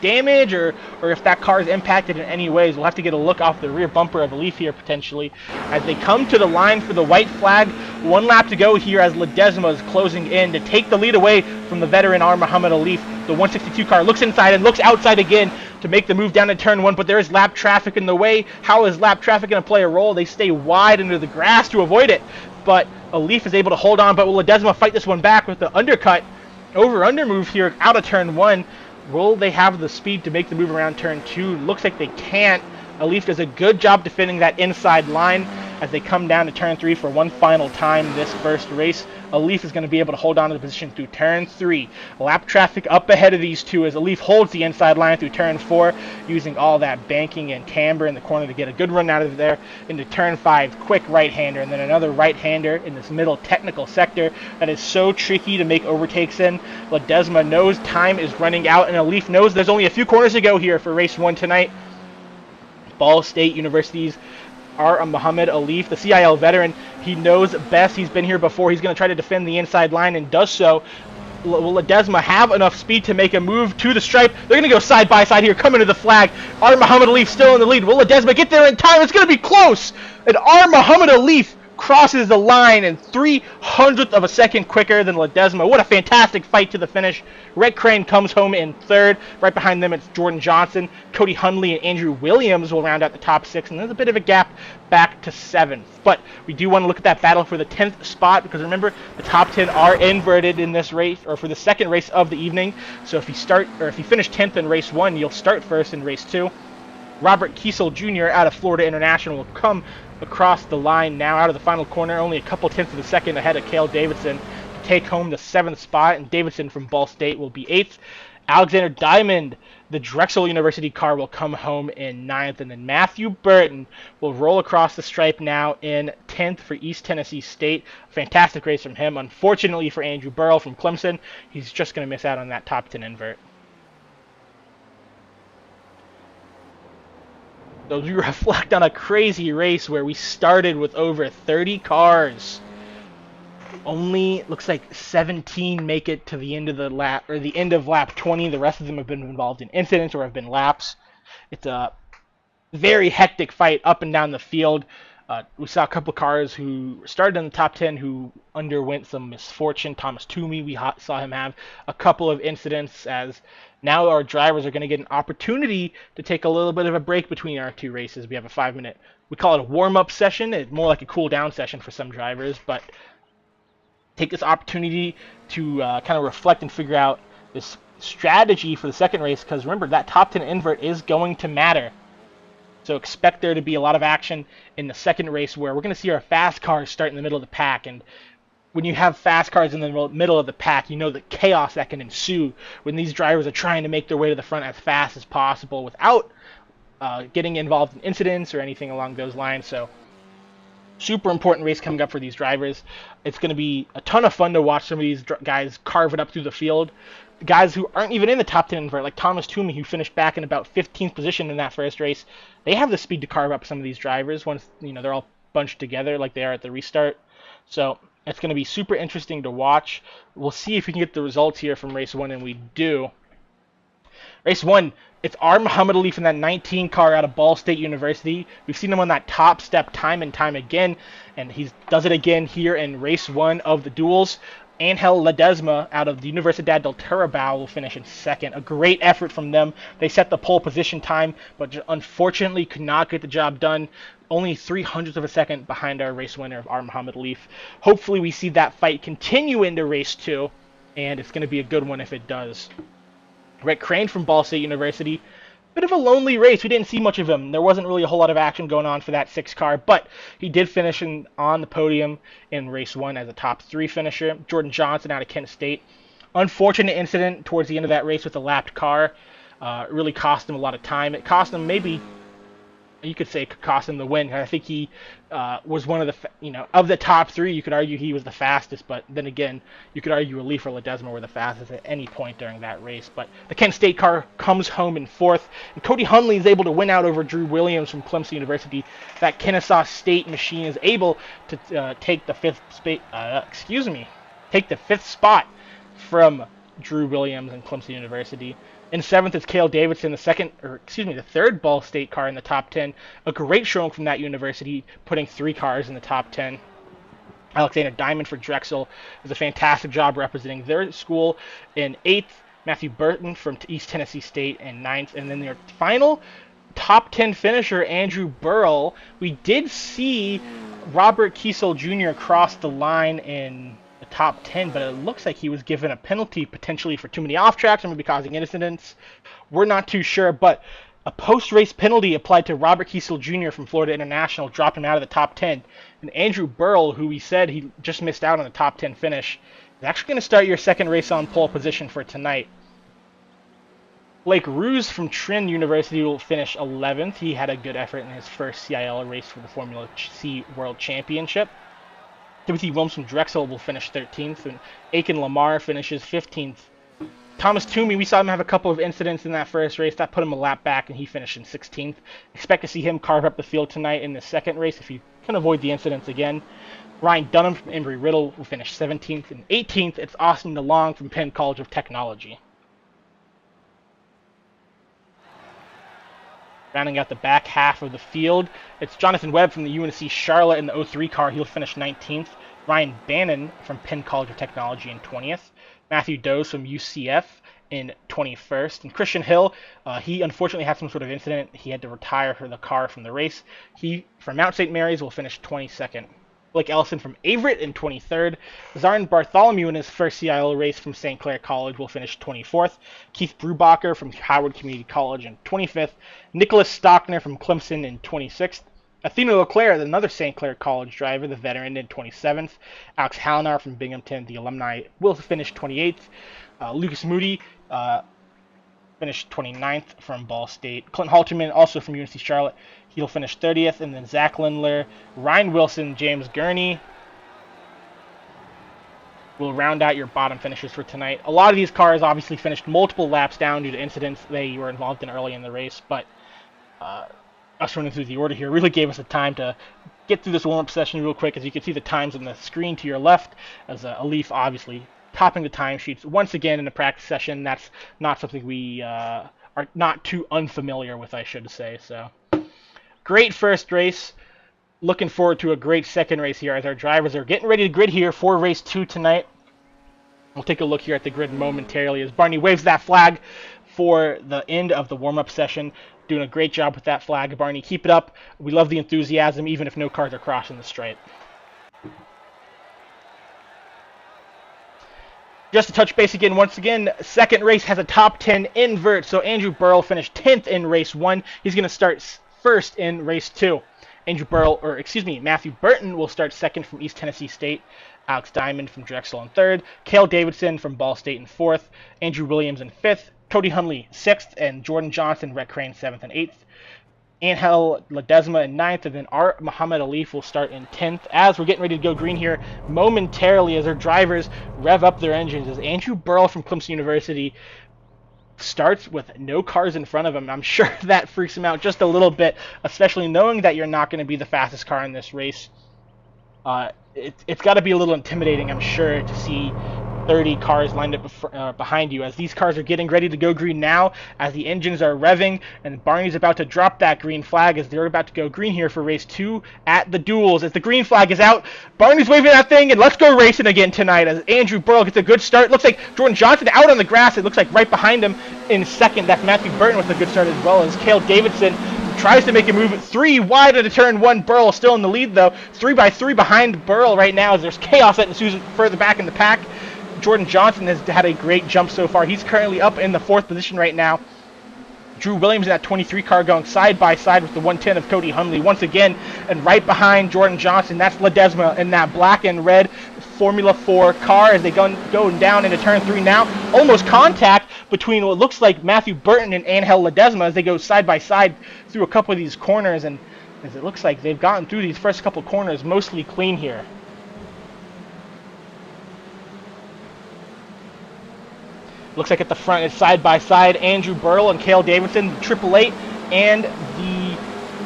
damage or if that car is impacted in any ways. We'll have to get a look off the rear bumper of Alif here potentially. As they come to the line for the white flag, 1 lap to go here as Ledesma is closing in to take the lead away from the veteran R. Muhammad Alif. The 162 car looks inside and looks outside again to make the move down to turn 1, but there is lap traffic in the way. How is lap traffic going to play a role? They stay wide into the grass to avoid it, but Alif is able to hold on. But will Ledesma fight this one back with the undercut over-under move here out of turn 1? Will they have the speed to make the move around turn 2? Looks like they can't. Alif does a good job defending that inside line as they come down to turn 3 for one final time this first race. Alif is going to be able to hold on to the position through turn 3. Lap traffic up ahead of these two as Alif holds the inside line through turn 4, using all that banking and camber in the corner to get a good run out of there into turn 5. Quick right-hander, and then another right-hander in this middle technical sector that is so tricky to make overtakes in. Ledesma knows time is running out, and Alif knows there's only a few corners to go here for race 1 tonight. Ball State University's R. Muhammad Alif, the CiL veteran, he knows best. He's been here before. He's going to try to defend the inside line and does so. Will Ledesma have enough speed to make a move to the stripe? They're going to go side by side here, coming to the flag. R. Muhammad Alif still in the lead. Will Ledesma get there in time? It's going to be close. And R. Muhammad Alif crosses the line in 0.03 of a second quicker than Ledesma. What a fantastic fight to the finish. Red Crane comes home in 3rd. Right behind them, it's Jordan Johnson. Cody Hundley and Andrew Williams will round out the top 6, and there's a bit of a gap back to 7th. But we do want to look at that battle for the 10th spot, because remember, the top 10 are inverted in this race, or for the second race of the evening. So if you finish 10th in race 1, you'll start first in race 2. Robert Kiesel Jr. out of Florida International will come across the line now out of the final corner, only a couple tenths of a second ahead of Cale Davidson to take home the 7th spot, and Davidson from Ball State will be 8th. Alexander Diamond, the Drexel University car, will come home in 9th, and then Matthew Burton will roll across the stripe now in 10th for East Tennessee State. Fantastic race from him. Unfortunately for Andrew Burrell from Clemson, he's just going to miss out on that top 10 invert. So we reflect on a crazy race where we started with over 30 cars. Only looks like 17 make it to the end of the lap, or the end of lap 20. The rest of them have been involved in incidents or have been laps. It's a very hectic fight up and down the field. We saw a couple of cars who started in the top 10 who underwent some misfortune. Thomas Toomey, we saw him have a couple of incidents, as now our drivers are going to get an opportunity to take a little bit of a break between our 2 races. We have a 5-minute, we call it a warm-up session. It's more like a cool-down session for some drivers, but take this opportunity to kind of reflect and figure out this strategy for the second race, because remember, that top 10 invert is going to matter. So expect there to be a lot of action in the second race, where we're going to see our fast cars start in the middle of the pack. And when you have fast cars in the middle of the pack, you know the chaos that can ensue when these drivers are trying to make their way to the front as fast as possible without getting involved in incidents or anything along those lines. So Super important race coming up for these drivers. It's going to be a ton of fun to watch some of these guys carve it up through the field. Guys who aren't even in the top 10 invert, like Thomas Toomey, who finished back in about 15th position in that first race. They have the speed to carve up some of these drivers once they're all bunched together like they are at the restart. So it's going to be super interesting to watch. We'll see if we can get the results here from race 1, and we do. Race 1, it's R. Muhammad Ali from that 19 car out of Ball State University. We've seen him on that top step time and time again, and he does it again here in race 1 of the Duels. Angel Ledesma out of the Universidad del Turabao will finish in second. A great effort from them. They set the pole position time, but unfortunately could not get the job done. Only 300ths of a second behind our race winner of R. Muhammad Ali. Hopefully we see that fight continue into race 2, and it's going to be a good one if it does. Rick Crane from Ball State University. Bit of a lonely race. We didn't see much of him. There wasn't really a whole lot of action going on for that 6 car, but he did finish on the podium in race 1 as a top 3 finisher. Jordan Johnson out of Kent State. Unfortunate incident towards the end of that race with the lapped car. It really cost him a lot of time. It cost him maybe, you could say, it could cost him the win. I think he was one of the, of the top 3, you could argue he was the fastest, but then again, you could argue Relief or Ledesma were the fastest at any point during that race. But the Kent State car comes home in 4th, and Cody Hunley is able to win out over Drew Williams from Clemson University. That Kennesaw State machine is able to take the 5th spot from Drew Williams and Clemson University. In 7th is Cale Davidson, the 3rd Ball State car in the top 10. A great showing from that university, putting 3 cars in the top 10. Alexander Diamond for Drexel does a fantastic job representing their school. In 8th, Matthew Burton from East Tennessee State in 9th. And then their final top 10 finisher, Andrew Burrell. We did see Robert CiL Jr. cross the line in the top 10, but it looks like he was given a penalty potentially for too many off tracks or maybe causing incidents. We're not too sure, but a post-race penalty applied to Robert CiL Jr. from Florida International dropped him out of the top 10. And Andrew Burrell, who we said he just missed out on the top 10 finish, is actually going to start your second race on pole position for tonight. Blake Ruse from Trin University will finish 11th. He had a good effort in his first CiL race for the Formula C World Championship. Timothy Williams from Drexel will finish 13th, and Aiken Lamar finishes 15th. Thomas Toomey, we saw him have a couple of incidents in that first race. That put him a lap back, and he finished in 16th. Expect to see him carve up the field tonight in the second race if he can avoid the incidents again. Ryan Dunham from Embry-Riddle will finish 17th, and 18th, it's Austin DeLong from Penn College of Technology. Rounding out the back half of the field, it's Jonathan Webb from the UNC Charlotte in the 03 car. He'll finish 19th. Ryan Bannon from Penn College of Technology in 20th. Matthew Does from UCF in 21st. And Christian Hill, he unfortunately had some sort of incident. He had to retire for the car from the race. He, from Mount St. Mary's, will finish 22nd. Blake Ellison from Averett in 23rd. Zarn Bartholomew in his first CiL race from St. Clair College will finish 24th. Keith Brubacher from Howard Community College in 25th. Nicholas Stockner from Clemson in 26th. Athena Leclerc, another St. Clair College driver, the veteran, in 27th. Alex Hallinar from Binghamton, the alumni, will finish 28th. Lucas Moody finished 29th from Ball State. Clinton Halterman, also from UNC Charlotte, he'll finish 30th. And then Zach Lindler, Ryan Wilson, James Gurney will round out your bottom finishers for tonight. A lot of these cars obviously finished multiple laps down due to incidents they were involved in early in the race, but us running through the order here really gave us the time to get through this warm-up session real quick. As you can see the times on the screen to your left, as Alif obviously topping the timesheets once again in a practice session. That's not something we are not too unfamiliar with, I should say. So, great first race. Looking forward to a great second race here as our drivers are getting ready to grid here for race 2 tonight. We'll take a look here at the grid momentarily as Barney waves that flag for the end of the warm-up session. Doing a great job with that flag, Barney. Keep it up. We love the enthusiasm, even if no cars are crossing the stripe. Just to touch base again, once again, second race has a top 10 invert. So Andrew Burrell finished 10th in race 1. He's going to start first in race 2. Matthew Burton will start second from East Tennessee State. Alex Diamond from Drexel in 3rd. Cale Davidson from Ball State in 4th. Andrew Williams in 5th. Cody Hunley 6th. And Jordan Johnson, Rhett Crane 7th and 8th. Angel Ledesma in ninth, and then Art Muhammad Alif will start in 10th. As we're getting ready to go green here momentarily, as our drivers rev up their engines, as Andrew Burl from Clemson University starts with no cars in front of him. I'm sure that freaks him out just a little bit, especially knowing that you're not going to be the fastest car in this race. It's got to be a little intimidating, I'm sure, to see 30 cars lined up behind you, as these cars are getting ready to go green now, as the engines are revving, and Barney's about to drop that green flag as they're about to go green here for race 2 at the Duels. As the green flag is out, Barney's waving that thing, and let's go racing again tonight as Andrew Burl gets a good start. Looks like Jordan Johnson out on the grass. It looks like right behind him in second, that's Matthew Burton with a good start as well, as Cale Davidson tries to make a move 3 wide into turn 1. Burl still in the lead though, 3 by 3 behind Burl right now as there's chaos that ensues further back in the pack. Jordan Johnson has had a great jump so far. He's currently up in the 4th position right now. Drew Williams in that 23 car going side by side with the 110 of Cody Hunley once again, and right behind Jordan Johnson, that's Ledesma in that black and red Formula 4 car as they go down into turn 3 now. Almost contact between what looks like Matthew Burton and Angel Ledesma as they go side by side through a couple of these corners, and as it looks like they've gotten through these first couple corners mostly clean here. Looks like at the front it's side by side Andrew Burl and Cale Davidson, the 888, and the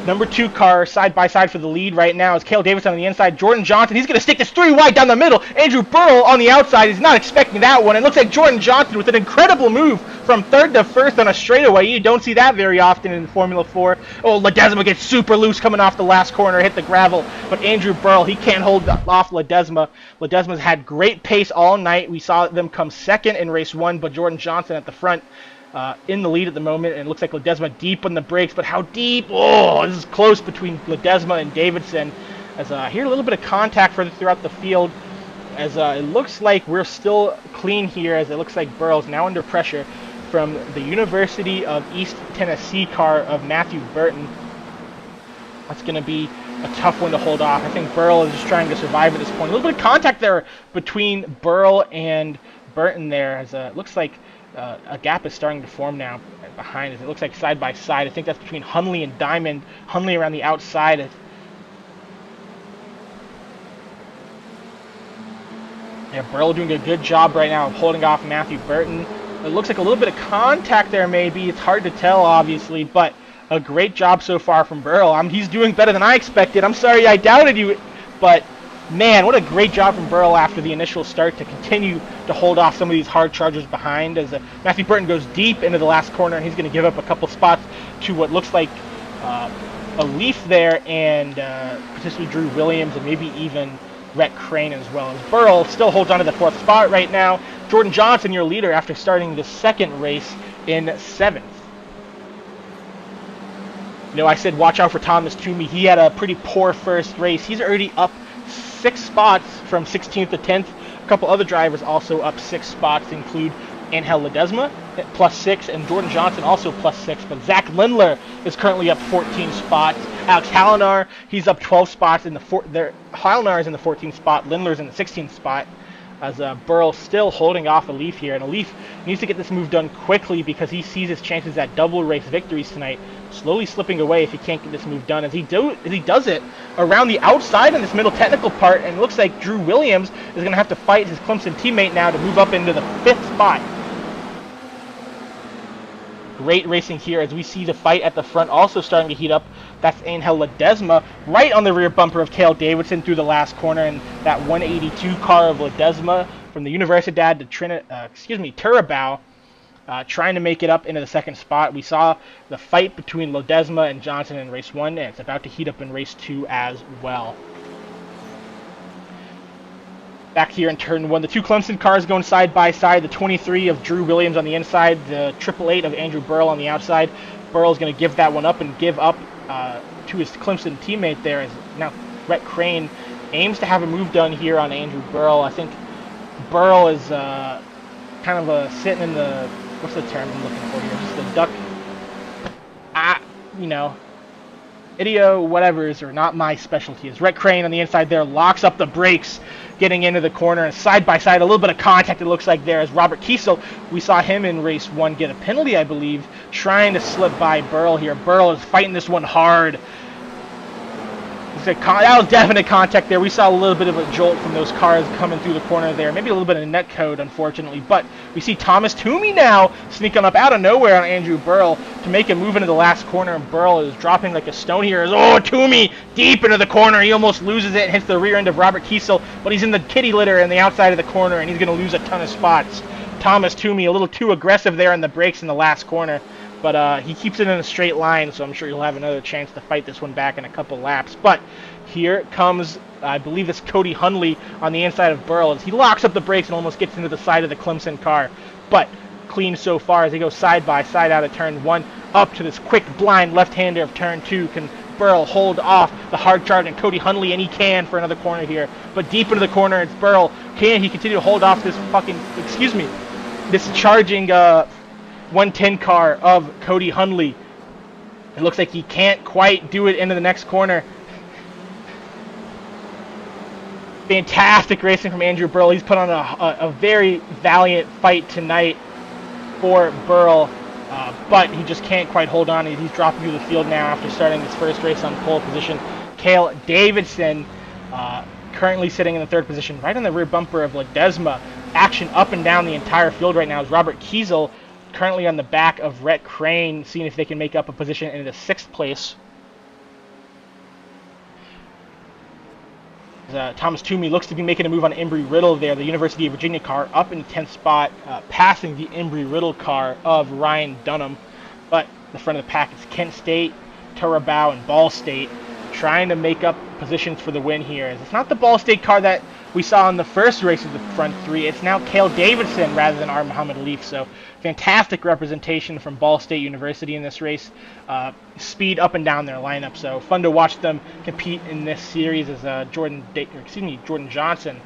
number 2 car side by side for the lead right now is Cale Davidson on the inside. Jordan Johnson, he's going to stick this 3 wide down the middle. Andrew Burl on the outside, he's not expecting that one. It looks like Jordan Johnson with an incredible move from 3rd to 1st on a straightaway. You don't see that very often in Formula 4. Oh, Ledesma gets super loose coming off the last corner, hit the gravel. But Andrew Burl, he can't hold off Ledesma. Ledesma's had great pace all night. We saw them come 2nd in race 1, but Jordan Johnson at the front in the lead at the moment, and it looks like Ledesma deep on the brakes, but how deep? Oh, this is close between Ledesma and Davidson. As I hear a little bit of contact further throughout the field, as it looks like we're still clean here, as it looks like Burl's now under pressure from the University of East Tennessee car of Matthew Burton. That's going to be a tough one to hold off. I think Burl is just trying to survive at this point. A little bit of contact there between Burl and Burton there, as it looks like a gap is starting to form now behind us. It looks like side by side. I think that's between Hunley and Diamond. Hunley around the outside. Yeah, Burl doing a good job right now of holding off Matthew Burton. It looks like a little bit of contact there maybe. It's hard to tell, obviously, but a great job so far from Burl. He's doing better than I expected. I'm sorry I doubted you, but man, what a great job from Burl after the initial start to continue to hold off some of these hard chargers behind, as Matthew Burton goes deep into the last corner, and he's going to give up a couple spots to what looks like a Leaf there, and potentially Drew Williams, and maybe even Rhett Crane as well. As Burl still holds on to the 4th spot right now. Jordan Johnson, your leader, after starting the 2nd race in 7th. You know, I said watch out for Thomas Toomey. He had a pretty poor first race. He's already up 6 spots from 16th to 10th. A couple other drivers also up 6 spots, include Angel Ledesma at +6 and Jordan Johnson also +6. But Zach Lindler is currently up 14 spots. Alex Hallinar, he's up 12 spots. Hallinar is in the 14th spot. Lindler's in the 16th spot. As Burl still holding off a Leaf here, and a Leaf needs to get this move done quickly because he sees his chances at double race victories tonight slowly slipping away if he can't get this move done. As he does it around the outside in this middle technical part, and it looks like Drew Williams is going to have to fight his Clemson teammate now to move up into the 5th spot. Great racing here as we see the fight at the front also starting to heat up. That's Angel Ledesma right on the rear bumper of Cale Davidson through the last corner, and that 182 car of Ledesma from the Universidad de Turabao trying to make it up into the 2nd spot. We saw the fight between Ledesma and Johnson in race 1, and it's about to heat up in race 2 as well. Back here in turn 1, the 2 Clemson cars going side by side. The 23 of Drew Williams on the inside, the 888 of Andrew Burl on the outside. Burl's going to give that one up and give up to his Clemson teammate there. As now Rhett Crane aims to have a move done here on Andrew Burl. I think Burl is kind of sitting in the, what's the term I'm looking for here? Just the duck. You know, Idio whatevers are not my specialty. As Rhett Crane on the inside there locks up the brakes, getting into the corner, and side by side, a little bit of contact it looks like there as Robert CiL, we saw him in race 1 get a penalty, I believe, trying to slip by Burl here. Burl is fighting this one hard. That was definite contact there. We saw a little bit of a jolt from those cars coming through the corner there. Maybe a little bit of net code, unfortunately. But we see Thomas Toomey now sneaking up out of nowhere on Andrew Burl to make a move into the last corner. And Burl is dropping like a stone here. Oh, Toomey deep into the corner. He almost loses it and hits the rear end of Robert CiL. But he's in the kitty litter on the outside of the corner, and he's going to lose a ton of spots. Thomas Toomey a little too aggressive there on the brakes in the last corner. But he keeps it in a straight line, so I'm sure he'll have another chance to fight this one back in a couple laps. But here comes, I believe, this Cody Hundley on the inside of Burl as he locks up the brakes and almost gets into the side of the Clemson car. But clean so far as they go side by side out of turn 1 up to this quick blind left-hander of turn 2. Can Burl hold off the hard charging Cody Hundley? And he can for another corner here. But deep into the corner, it's Burl. Can he continue to hold off this this charging 110 car of Cody Hundley? It looks like he can't quite do it into the next corner. Fantastic racing from Andrew Burl. He's put on a very valiant fight tonight for Burl, but he just can't quite hold on. He's dropping through the field now after starting his first race on pole position. CiL Davidson currently sitting in the 3rd position, right on the rear bumper of Ledesma. Action up and down the entire field right now as Robert CiL currently on the back of Rhett Crane, seeing if they can make up a position in the 6th place. Thomas Toomey looks to be making a move on Embry-Riddle there, the University of Virginia car, up in 10th spot, passing the Embry-Riddle car of Ryan Dunham. But the front of the pack is Kent State, Turabao, and Ball State, trying to make up positions for the win here. It's not the Ball State car that we saw in the first race of the front 3. It's now CiL Davidson rather than R. Muhammad Alif. So fantastic representation from Ball State University in this race. Speed up and down their lineup. So fun to watch them compete in this series as Jordan Johnson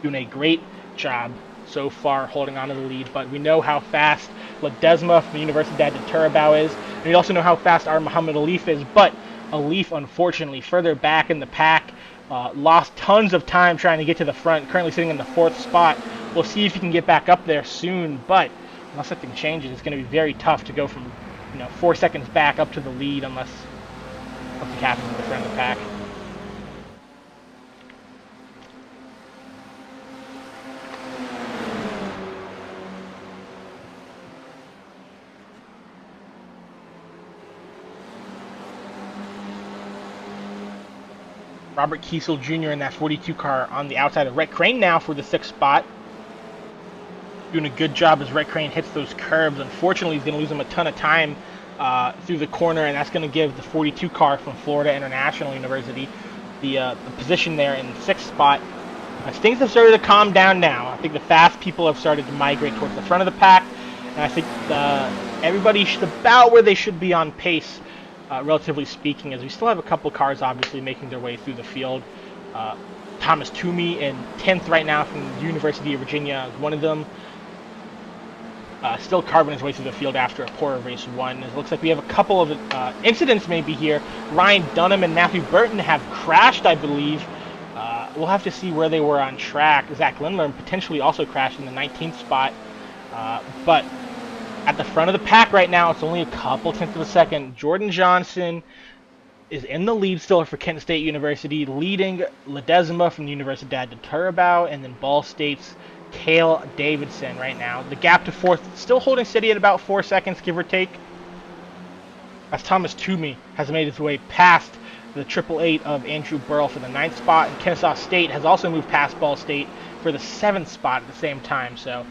doing a great job so far holding on to the lead. But we know how fast Ledesma from the Universidad de Turabao is. And we also know how fast R. Muhammad Alif is. But Alif, unfortunately, further back in the pack, lost tons of time trying to get to the front, currently sitting in the 4th spot. We'll see if he can get back up there soon, but unless something changes, it's going to be very tough to go from 4 seconds back up to the lead unless something happens in the front of the pack. Robert CiL Jr. in that 42 car on the outside of Rhett Crane now for the 6th spot. Doing a good job as Rhett Crane hits those curves. Unfortunately, he's going to lose him a ton of time through the corner, and that's going to give the 42 car from Florida International University the position there in the 6th spot. As things have started to calm down now, I think the fast people have started to migrate towards the front of the pack, and I think everybody's about where they should be on pace. Relatively speaking, as we still have a couple cars obviously making their way through the field. Thomas Toomey in 10th right now from the University of Virginia is one of them. Still carving his way through the field after a poor race 1. It looks like we have a couple of incidents maybe here. Ryan Dunham and Matthew Burton have crashed, I believe. We'll have to see where they were on track. Zach Lindler potentially also crashed in the 19th spot. But at the front of the pack right now, it's only a couple tenths of a second. Jordan Johnson is in the lead still for Kent State University, leading Ledesma from the Universidad de Turabao, and then Ball State's CiL Davidson right now. The gap to 4th still holding steady at about 4 seconds, give or take, as Thomas Toomey has made his way past the 888 of Andrew Burl for the 9th spot, and Kennesaw State has also moved past Ball State for the 7th spot at the same time. So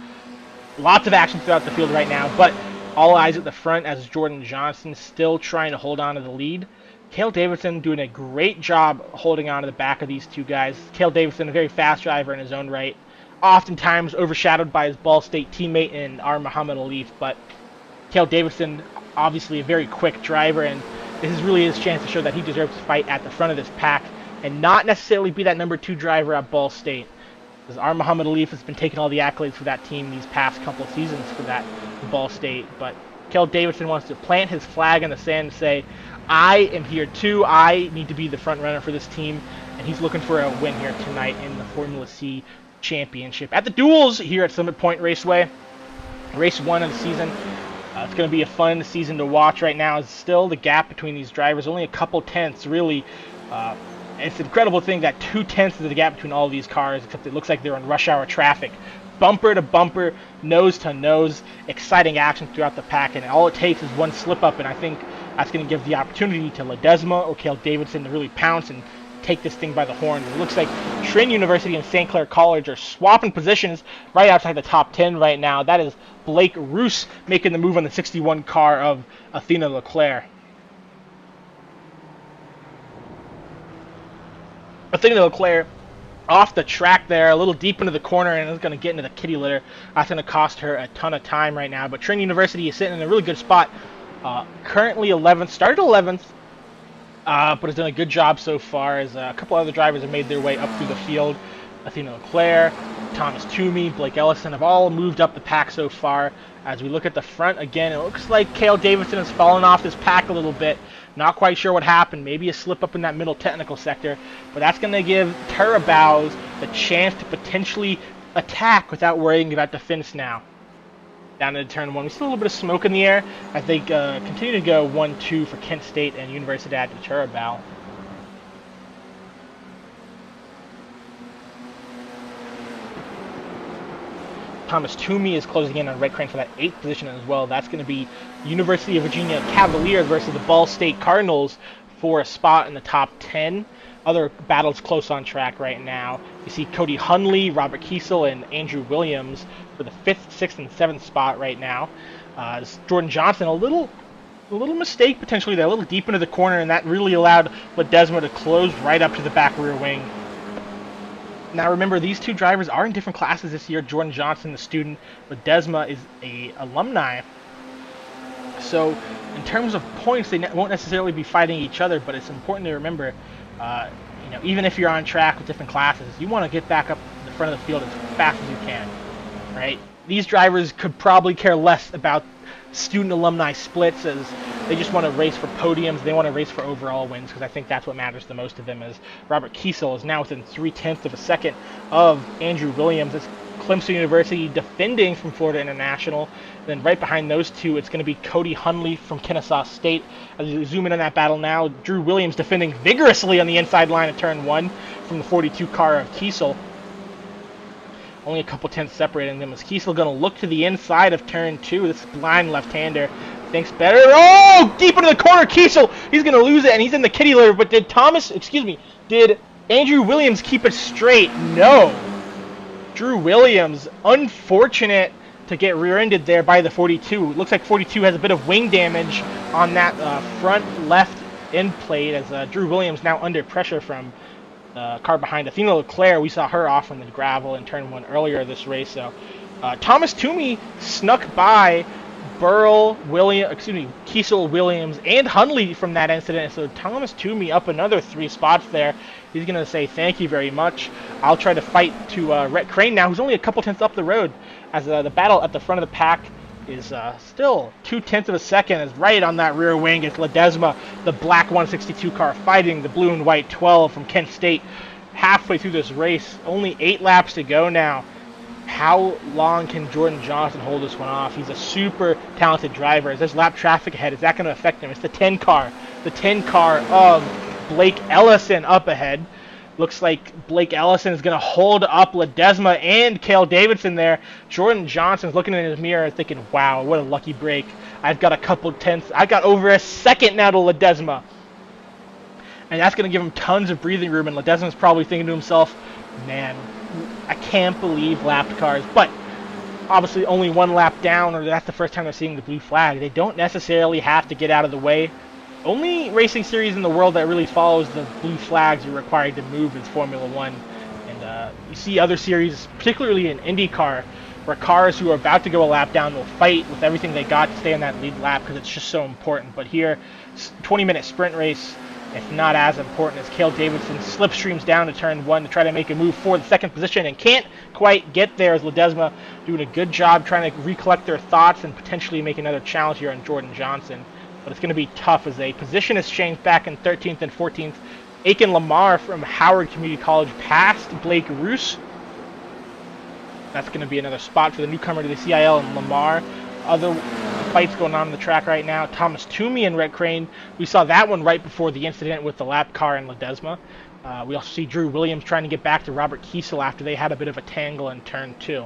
lots of action throughout the field right now, but all eyes at the front as Jordan Johnson still trying to hold on to the lead. CiL Davidson doing a great job holding on to the back of these two guys. CiL Davidson, a very fast driver in his own right, oftentimes overshadowed by his Ball State teammate in R. Muhammad Alif, but CiL Davidson, obviously a very quick driver, and this is really his chance to show that he deserves to fight at the front of this pack and not necessarily be that number 2 driver at Ball State. Because R. Muhammad Alif has been taking all the accolades for that team these past couple of seasons for that Ball State, but Cale Davidson wants to plant his flag in the sand and say, I am here too. I need to be the front runner for this team. And he's looking for a win here tonight in the Formula C Championship at the Duels here at Summit Point Raceway. Race 1 of the season. It's going to be a fun season to watch right now. Still, the gap between these drivers, only a couple tenths, really. It's an incredible thing that 2 tenths is the gap between all of these cars, except it looks like they're in rush hour traffic. Bumper to bumper, nose to nose, exciting action throughout the pack, and all it takes is one slip up, and I think that's going to give the opportunity to Ledesma or Cale Davidson to really pounce and take this thing by the horns. It looks like Trinh University and St. Clair College are swapping positions right outside the top 10 right now. That is Blake Roos making the move on the 61 car of Athena Leclerc. Athena Leclerc off the track there, a little deep into the corner, and it's going to get into the kitty litter. That's going to cost her a ton of time right now. But Trinh University is sitting in a really good spot. Currently 11th, started 11th, but has done a good job so far as a couple other drivers have made their way up through the field. Athena Leclerc, Thomas Toomey, Blake Ellison have all moved up the pack so far. As we look at the front again, it looks like Cale Davidson has fallen off this pack a little bit. Not quite sure what happened. Maybe a slip up in that middle technical sector. But that's going to give Turabaus the chance to potentially attack without worrying about the fence now. Down into turn 1. We see a little bit of smoke in the air as they continue to go 1-2 for Kent State and Universidad de Turabal. Thomas Toomey is closing in on Red Crane for that 8th position as well. That's going to be University of Virginia Cavaliers versus the Ball State Cardinals for a spot in the top 10. Other battles close on track right now. You see Cody Hunley, Robert Kiesel, and Andrew Williams for the 5th, 6th, and 7th spot right now. Jordan Johnson, a little mistake potentially there, a little deep into the corner, and that really allowed Ledesma to close right up to the back rear wing. Now remember, these two drivers are in different classes this year. Jordan Johnson, the student, Ledesma is a alumni. So in terms of points, they won't necessarily be fighting each other, but it's important to remember, even if you're on track with different classes, you want to get back up in the front of the field as fast as you can, right? These drivers could probably care less about student-alumni splits, as they just want to race for podiums. They want to race for overall wins, because I think that's what matters the most to them. As Robert Kiesel is now within 0.3 of a second of Andrew Williams. It's Clemson University defending from Florida International. Then right behind those two, it's going to be Cody Hunley from Kennesaw State. As you zoom in on that battle now, Drew Williams defending vigorously on the inside line of turn 1 from the 42 car of Kiesel. Only a couple tenths separating them. Is Kiesel going to look to the inside of turn 2? This blind left-hander thinks better. Oh! Deep into the corner, Kiesel! He's going to lose it, and he's in the kitty litter. But did Andrew Williams keep it straight? No. Drew Williams, unfortunate to get rear-ended there by the 42. It looks like 42 has a bit of wing damage on that front left end plate, as Drew Williams now under pressure from car behind Athena Leclerc. We saw her off on the gravel in turn 1 earlier this race. So Thomas Toomey snuck by Kiesel, Williams, and Hunley from that incident. So Thomas Toomey up another 3 spots there. He's going to say thank you very much. I'll try to fight to Rhett Crane now, who's only a couple tenths up the road, as the battle at the front of the pack is still 0.2 of a second. Is right on that rear wing. It's Ledesma, the black 162 car, fighting the blue and white 12 from Kent State. Halfway through this race, only 8 laps to go now. How long can Jordan Johnson hold this one off? He's a super talented driver. As there's lap traffic ahead, is that going to affect him? It's the 10 car. The 10 car of Blake Ellison up ahead. Looks like Blake Ellison is going to hold up Ledesma and Cale Davidson there. Jordan Johnson's looking in his mirror thinking, wow, what a lucky break. I've got a couple tenths. I got over a second now to Ledesma. And that's going to give him tons of breathing room. And Ledesma's probably thinking to himself, man, I can't believe lapped cars. But obviously only 1 lap down, or that's the first time they're seeing the blue flag. They don't necessarily have to get out of the way. Only racing series in the world that really follows the blue flags you're required to move is Formula 1. And you see other series, particularly in IndyCar, where cars who are about to go a lap down will fight with everything they got to stay on that lead lap because it's just so important. But here, 20-minute sprint race, if not as important, as CiL Davidson slipstreams down to turn 1 to try to make a move for the second position and can't quite get there, as Ledesma doing a good job trying to recollect their thoughts and potentially make another challenge here on Jordan Johnson. But it's going to be tough as a position has changed back in 13th and 14th. Aiken Lamar from Howard Community College passed Blake Roos. That's going to be another spot for the newcomer to the CIL and Lamar. Other fights going on the track right now. Thomas Toomey and Red Crane. We saw that one right before the incident with the lap car and Ledesma. We also see Drew Williams trying to get back to Robert Kiesel after they had a bit of a tangle in turn 2.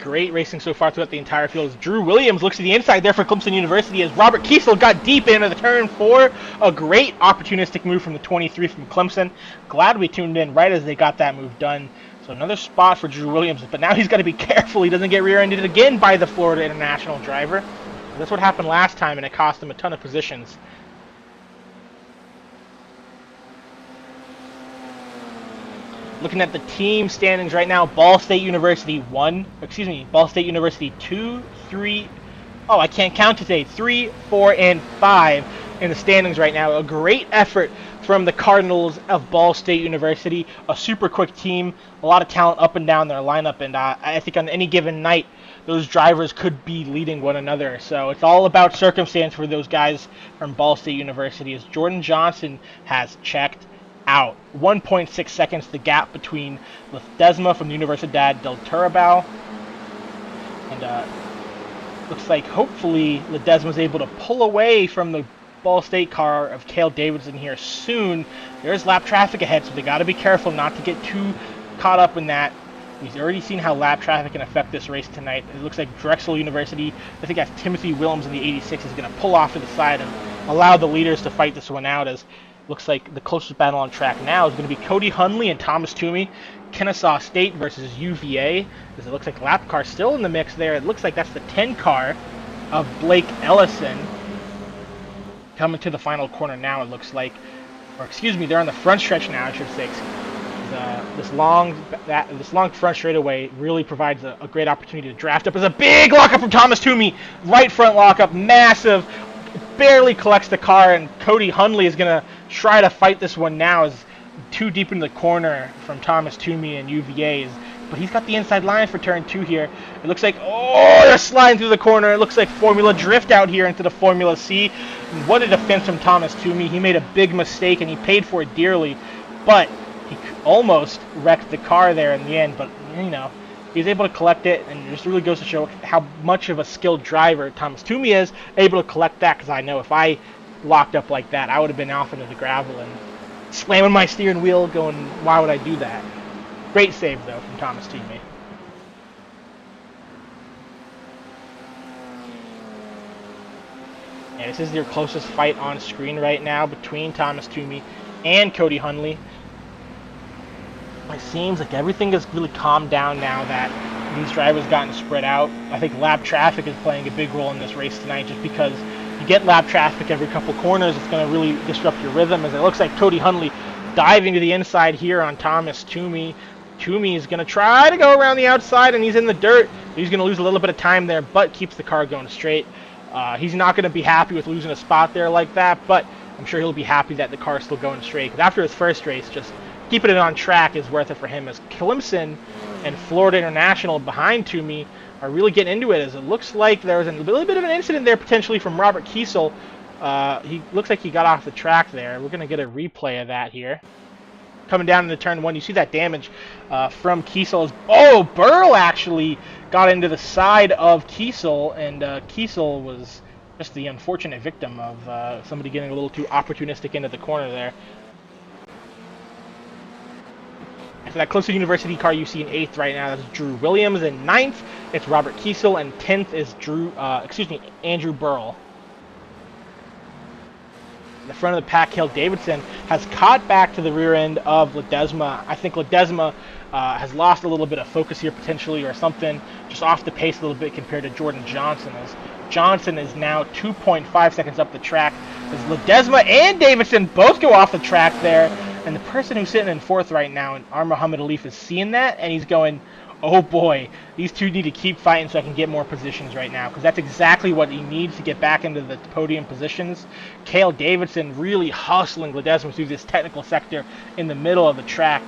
Great racing so far throughout the entire field as Drew Williams looks to the inside there for Clemson University as Robert Kiesel got deep into the turn 4. A great opportunistic move from the 23 from Clemson. Glad we tuned in right as they got that move done. So another spot for Drew Williams, but now he's got to be careful he doesn't get rear-ended again by the Florida International driver. That's what happened last time and it cost him a ton of positions. Looking at the team standings right now, Ball State University 2, 3, oh, I can't count today, 3, 4, and 5 in the standings right now. A great effort from the Cardinals of Ball State University, a super quick team, a lot of talent up and down their lineup, and I think on any given night, those drivers could be leading one another. So it's all about circumstance for those guys from Ball State University as Jordan Johnson has checked out. 1.6 seconds the gap between Ledesma from the Universidad del Turabal. And looks like hopefully Ledesma's able to pull away from the Ball State car of CiL Davidson here soon. There's lap traffic ahead, so they got to be careful not to get too caught up in that. We've already seen how lap traffic can affect this race tonight. It looks like Drexel University, I think that's Timothy Williams in the 86, is going to pull off to the side and allow the leaders to fight this one out, as looks like the closest battle on track now is going to be Cody Hunley and Thomas Toomey. Kennesaw State versus UVA, as it looks like lap car still in the mix there. It looks like that's the 10 car of Blake Ellison coming to the final corner now, it looks like. Or excuse me, they're on the front stretch now, I should say. This long front straightaway really provides a great opportunity to draft up. There's a big lockup from Thomas Toomey. Right front lockup, massive. Barely collects the car, and Cody Hunley is going to try to fight this one now. Is too deep into the corner from Thomas Toomey and UVA's, but he's got the inside line for turn 2 here. It looks like, oh, they're sliding through the corner. It looks like Formula Drift out here into the Formula C. And what a defense from Thomas Toomey. He made a big mistake, and he paid for it dearly, but he almost wrecked the car there in the end. But, you know, he's able to collect it, and it just really goes to show how much of a skilled driver Thomas Toomey is, able to collect that, because I know if I locked up like that, I would have been off into the gravel and slamming my steering wheel going, why would I do that? Great save, though, from Thomas Toomey. And this is your closest fight on screen right now between Thomas Toomey and Cody Hunley. It seems like everything has really calmed down now that these drivers gotten spread out. I think lap traffic is playing a big role in this race tonight, just because you get lap traffic every couple corners, it's going to really disrupt your rhythm, as it looks like Cody Hunley diving to the inside here on Thomas Toomey. Toomey is going to try to go around the outside, and he's in the dirt. He's going to lose a little bit of time there, but keeps the car going straight. He's not going to be happy with losing a spot there like that, but I'm sure he'll be happy that the car is still going straight. Because after his first race, just keeping it on track is worth it for him, as Clemson and Florida International behind Toomey are really getting into it, as it looks like there was a little bit of an incident there potentially from Robert Kiesel. He looks like he got off the track there. We're going to get a replay of that here. Coming down into turn 1, you see that damage from Kiesel. Oh, Burl actually got into the side of Kiesel, and Kiesel was just the unfortunate victim of somebody getting a little too opportunistic into the corner there. For that Clemson University car you see in 8th right now, that's Drew Williams. In 9th, it's Robert Kiesel, and 10th is Andrew Burl. The front of the pack, CiL Davidson has caught back to the rear end of Ledesma. I think Ledesma has lost a little bit of focus here potentially, or something, just off the pace a little bit compared to Jordan Johnson, as Johnson is now 2.5 seconds up the track. As Ledesma and Davidson both go off the track there. And the person who's sitting in fourth right now, Muhammad Alif, is seeing that, and he's going, oh boy, these two need to keep fighting so I can get more positions right now, because that's exactly what he needs to get back into the podium positions. CiL Davidson really hustling Ledesma through this technical sector in the middle of the track.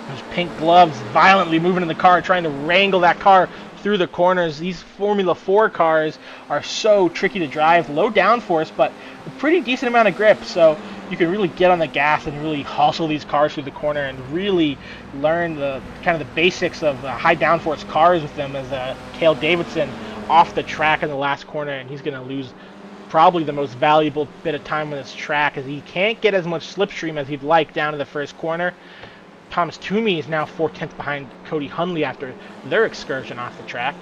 Those pink gloves violently moving in the car, trying to wrangle that car through the corners. These Formula 4 cars are so tricky to drive. Low downforce, but a pretty decent amount of grip, so you can really get on the gas and really hustle these cars through the corner and really learn the kind of the basics of high downforce cars with them. As CiL Davidson off the track in the last corner, and he's going to lose probably the most valuable bit of time on this track, as he can't get as much slipstream as he'd like down to the first corner. Thomas Toomey is now 4/10 behind Cody Hundley after their excursion off the track.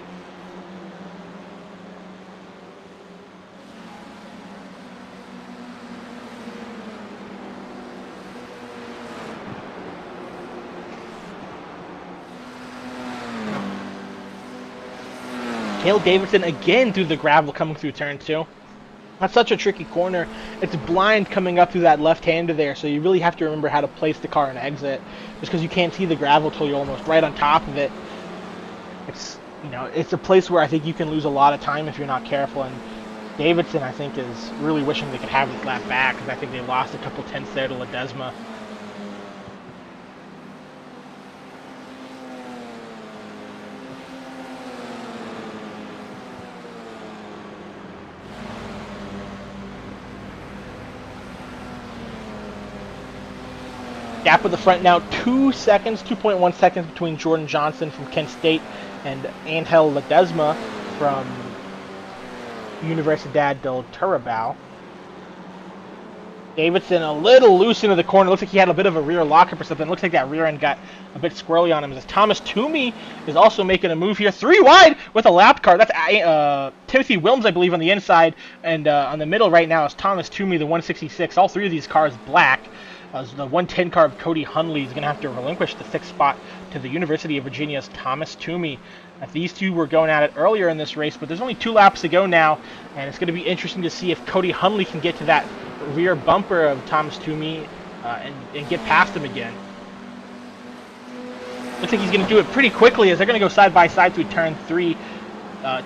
CiL Davidson again through the gravel coming through turn 2. That's such a tricky corner. It's blind coming up through that left-hander there, so you really have to remember how to place the car and exit, just because you can't see the gravel till you're almost right on top of it. It's, you know, it's a place where I think you can lose a lot of time if you're not careful, and Davidson, I think, is really wishing they could have this lap back, because I think they lost a couple tenths there to Ledesma. Gap with the front now, 2 seconds, 2.1 seconds between Jordan Johnson from Kent State and Angel Ledesma from Universidad del Turabal. Davidson a little loose into the corner. Looks like he had a bit of a rear lockup or something. Looks like that rear end got a bit squirrely on him. As Thomas Toomey is also making a move here. 3 wide with a lap car. That's Timothy Wilms, I believe, on the inside. And on the middle right now is Thomas Toomey, the 166. All 3 of these cars black. The 110 car of Cody Hundley is going to have to relinquish the 6th spot to the University of Virginia's Thomas Toomey. These two were going at it earlier in this race, but there's only 2 laps to go now, and it's going to be interesting to see if Cody Hundley can get to that rear bumper of Thomas Toomey and get past him again. Looks like he's going to do it pretty quickly, as they're going to go side by side through turn 3.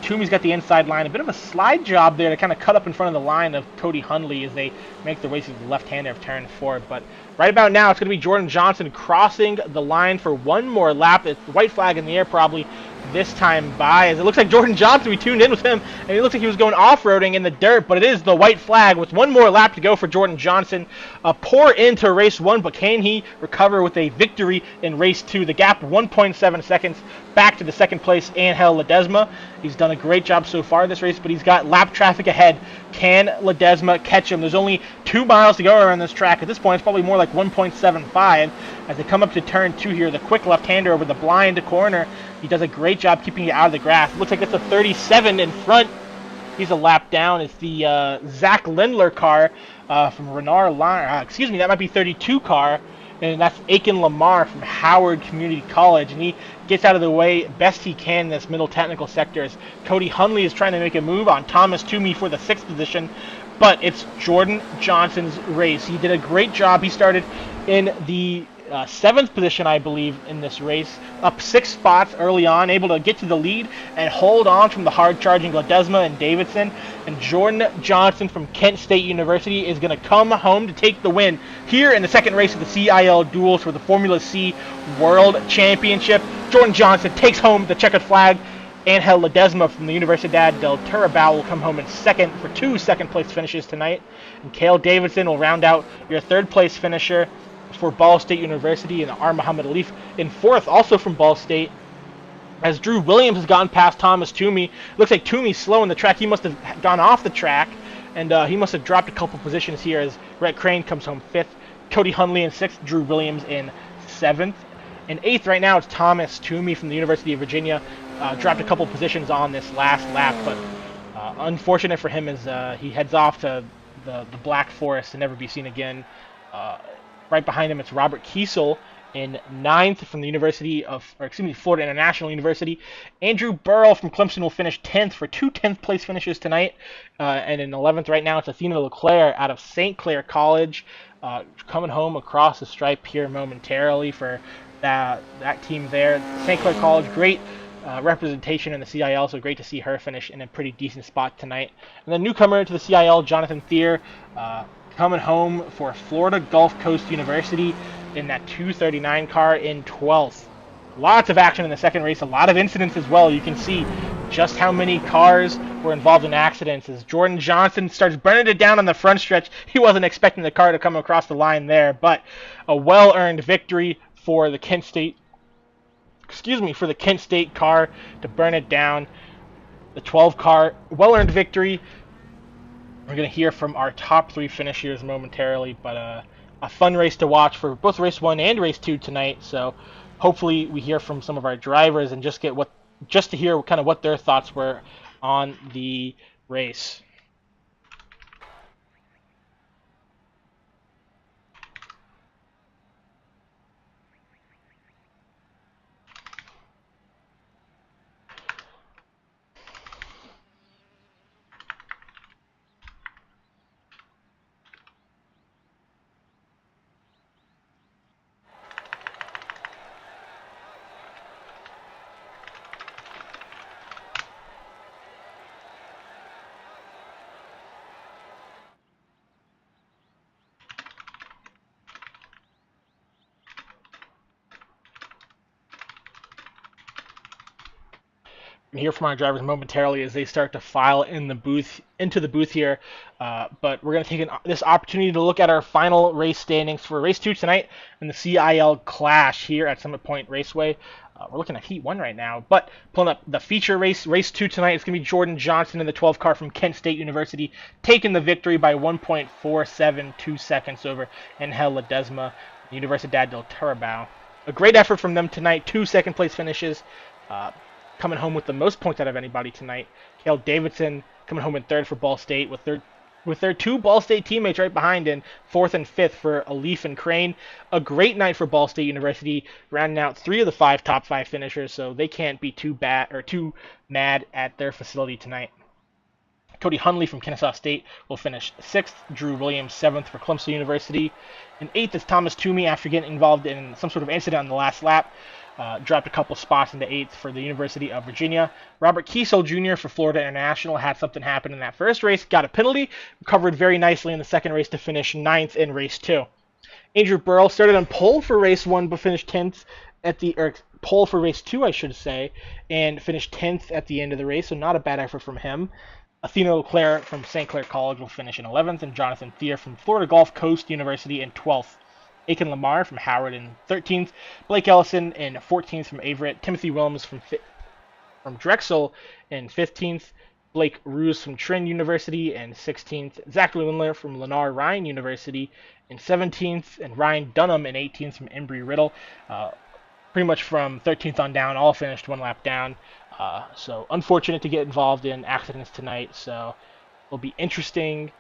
Toomey's got the inside line. A bit of a slide job there to kind of cut up in front of the line of Cody Hundley as they make their way through the left-hander of turn 4. But right about now, it's going to be Jordan Johnson crossing the line for one more lap. It's the white flag in the air probably this time by, as it looks like Jordan Johnson, we tuned in with him, and he looks like he was going off-roading in the dirt, but it is the white flag with one more lap to go for Jordan Johnson. A poor into race 1, but can he recover with a victory in race 2? The gap 1.7 seconds back to the second place Angel Ledesma. He's done a great job so far this race, but he's got lap traffic ahead. Can Ledesma catch him? There's only 2 miles to go around this track. At this point, it's probably more like 1.75 as they come up to turn 2 here. The quick left-hander over the blind corner. He does a great job keeping it out of the grass. Looks like it's a 37 in front. He's a lap down. It's the Zach Lindler car from Renard Line. Excuse me, that might be 32 car. And that's Aiken Lamar from Howard Community College. And he gets out of the way best he can in this middle technical sector as Cody Hundley is trying to make a move on Thomas Toomey for the 6th position. But it's Jordan Johnson's race. He did a great job. He started in the 7th position, I believe, in this race, up 6 spots early on, able to get to the lead and hold on from the hard-charging Ledesma and Davidson. And Jordan Johnson from Kent State University is going to come home to take the win here in the second race of the CiL Duels for the Formula C World Championship. Jordan Johnson takes home the checkered flag. Angel Ledesma from the Universidad del Turabal will come home in second for 2 second-place finishes tonight. And CiL Davidson will round out your 3rd-place finisher for Ball State University, and Muhammad Alif in 4th, also from Ball State. As Drew Williams has gone past Thomas Toomey. Looks like Toomey's slow in the track. He must have gone off the track, and he must have dropped a couple positions here as Rhett Crane comes home 5th. Cody Hundley in 6th. Drew Williams in 7th. In 8th right now, it's Thomas Toomey from the University of Virginia. Dropped a couple positions on this last lap, but unfortunate for him as he heads off to the Black Forest to never be seen again. Right behind him, it's Robert Kiesel In ninth from the Florida International University. Andrew Burrell from Clemson will finish 10th for two 10th place finishes tonight. And in 11th right now, it's Athena LeClaire out of St. Clair College, coming home across the stripe here momentarily for that team there. St. Clair College, great representation in the CIL, so great to see her finish in a pretty decent spot tonight. And the newcomer to the CIL, Jonathan Thier, coming home for Florida Gulf Coast University in that 239 car in 12th. Lots of action in the second race, a lot of incidents as well. You can see just how many cars were involved in accidents as Jordan Johnson starts burning it down on the front stretch. He wasn't expecting the car to come across the line there, but a well-earned victory for the Kent State car to burn it down. The 12 car, well-earned victory. We're going to hear from our top three finishers momentarily, but a fun race to watch for both race 1 and race 2 tonight. So hopefully we hear from some of our drivers and just to hear kind of what their thoughts were on the race. Hear from our drivers momentarily as they start to file into the booth here. But we're going to take this opportunity to look at our final race standings for race 2 tonight in the CIL Clash here at Summit Point Raceway. We're looking at Heat 1 right now, but pulling up the feature race 2 tonight, it's going to be Jordan Johnson in the 12 car from Kent State University, taking the victory by 1.472 seconds over Angel Ledesma, Universidad del Turabao. A great effort from them tonight, 2 second place finishes. Coming home with the most points out of anybody tonight. Cale Davidson coming home in third for Ball State with their two Ball State teammates right behind in fourth and fifth for Alif and Crane. A great night for Ball State University, rounding out 3 of the 5 top 5 finishers, so they can't be too mad at their facility tonight. Cody Hunley from Kennesaw State will finish 6th. Drew Williams 7th for Clemson University. And 8th is Thomas Toomey after getting involved in some sort of incident on the last lap. Dropped a couple spots into 8th for the University of Virginia. Robert Kiesel Jr. for Florida International had something happen in that first race, got a penalty, recovered very nicely in the second race to finish 9th in race 2. Andrew Burrell started on pole for race 1 but finished 10th pole for race 2, I should say, and finished 10th at the end of the race, so not a bad effort from him. Athena LeClaire from St. Clair College will finish in 11th, and Jonathan Thier from Florida Gulf Coast University in 12th. Aiken Lamar from Howard in 13th, Blake Ellison in 14th from Averett, Timothy Williams from Drexel in 15th, Blake Roos from Trent University in 16th, Zachary Lindler from Lennar Ryan University in 17th, and Ryan Dunham in 18th from Embry-Riddle. Pretty much from 13th on down, all finished 1 lap down. So unfortunate to get involved in accidents tonight, so it'll be interesting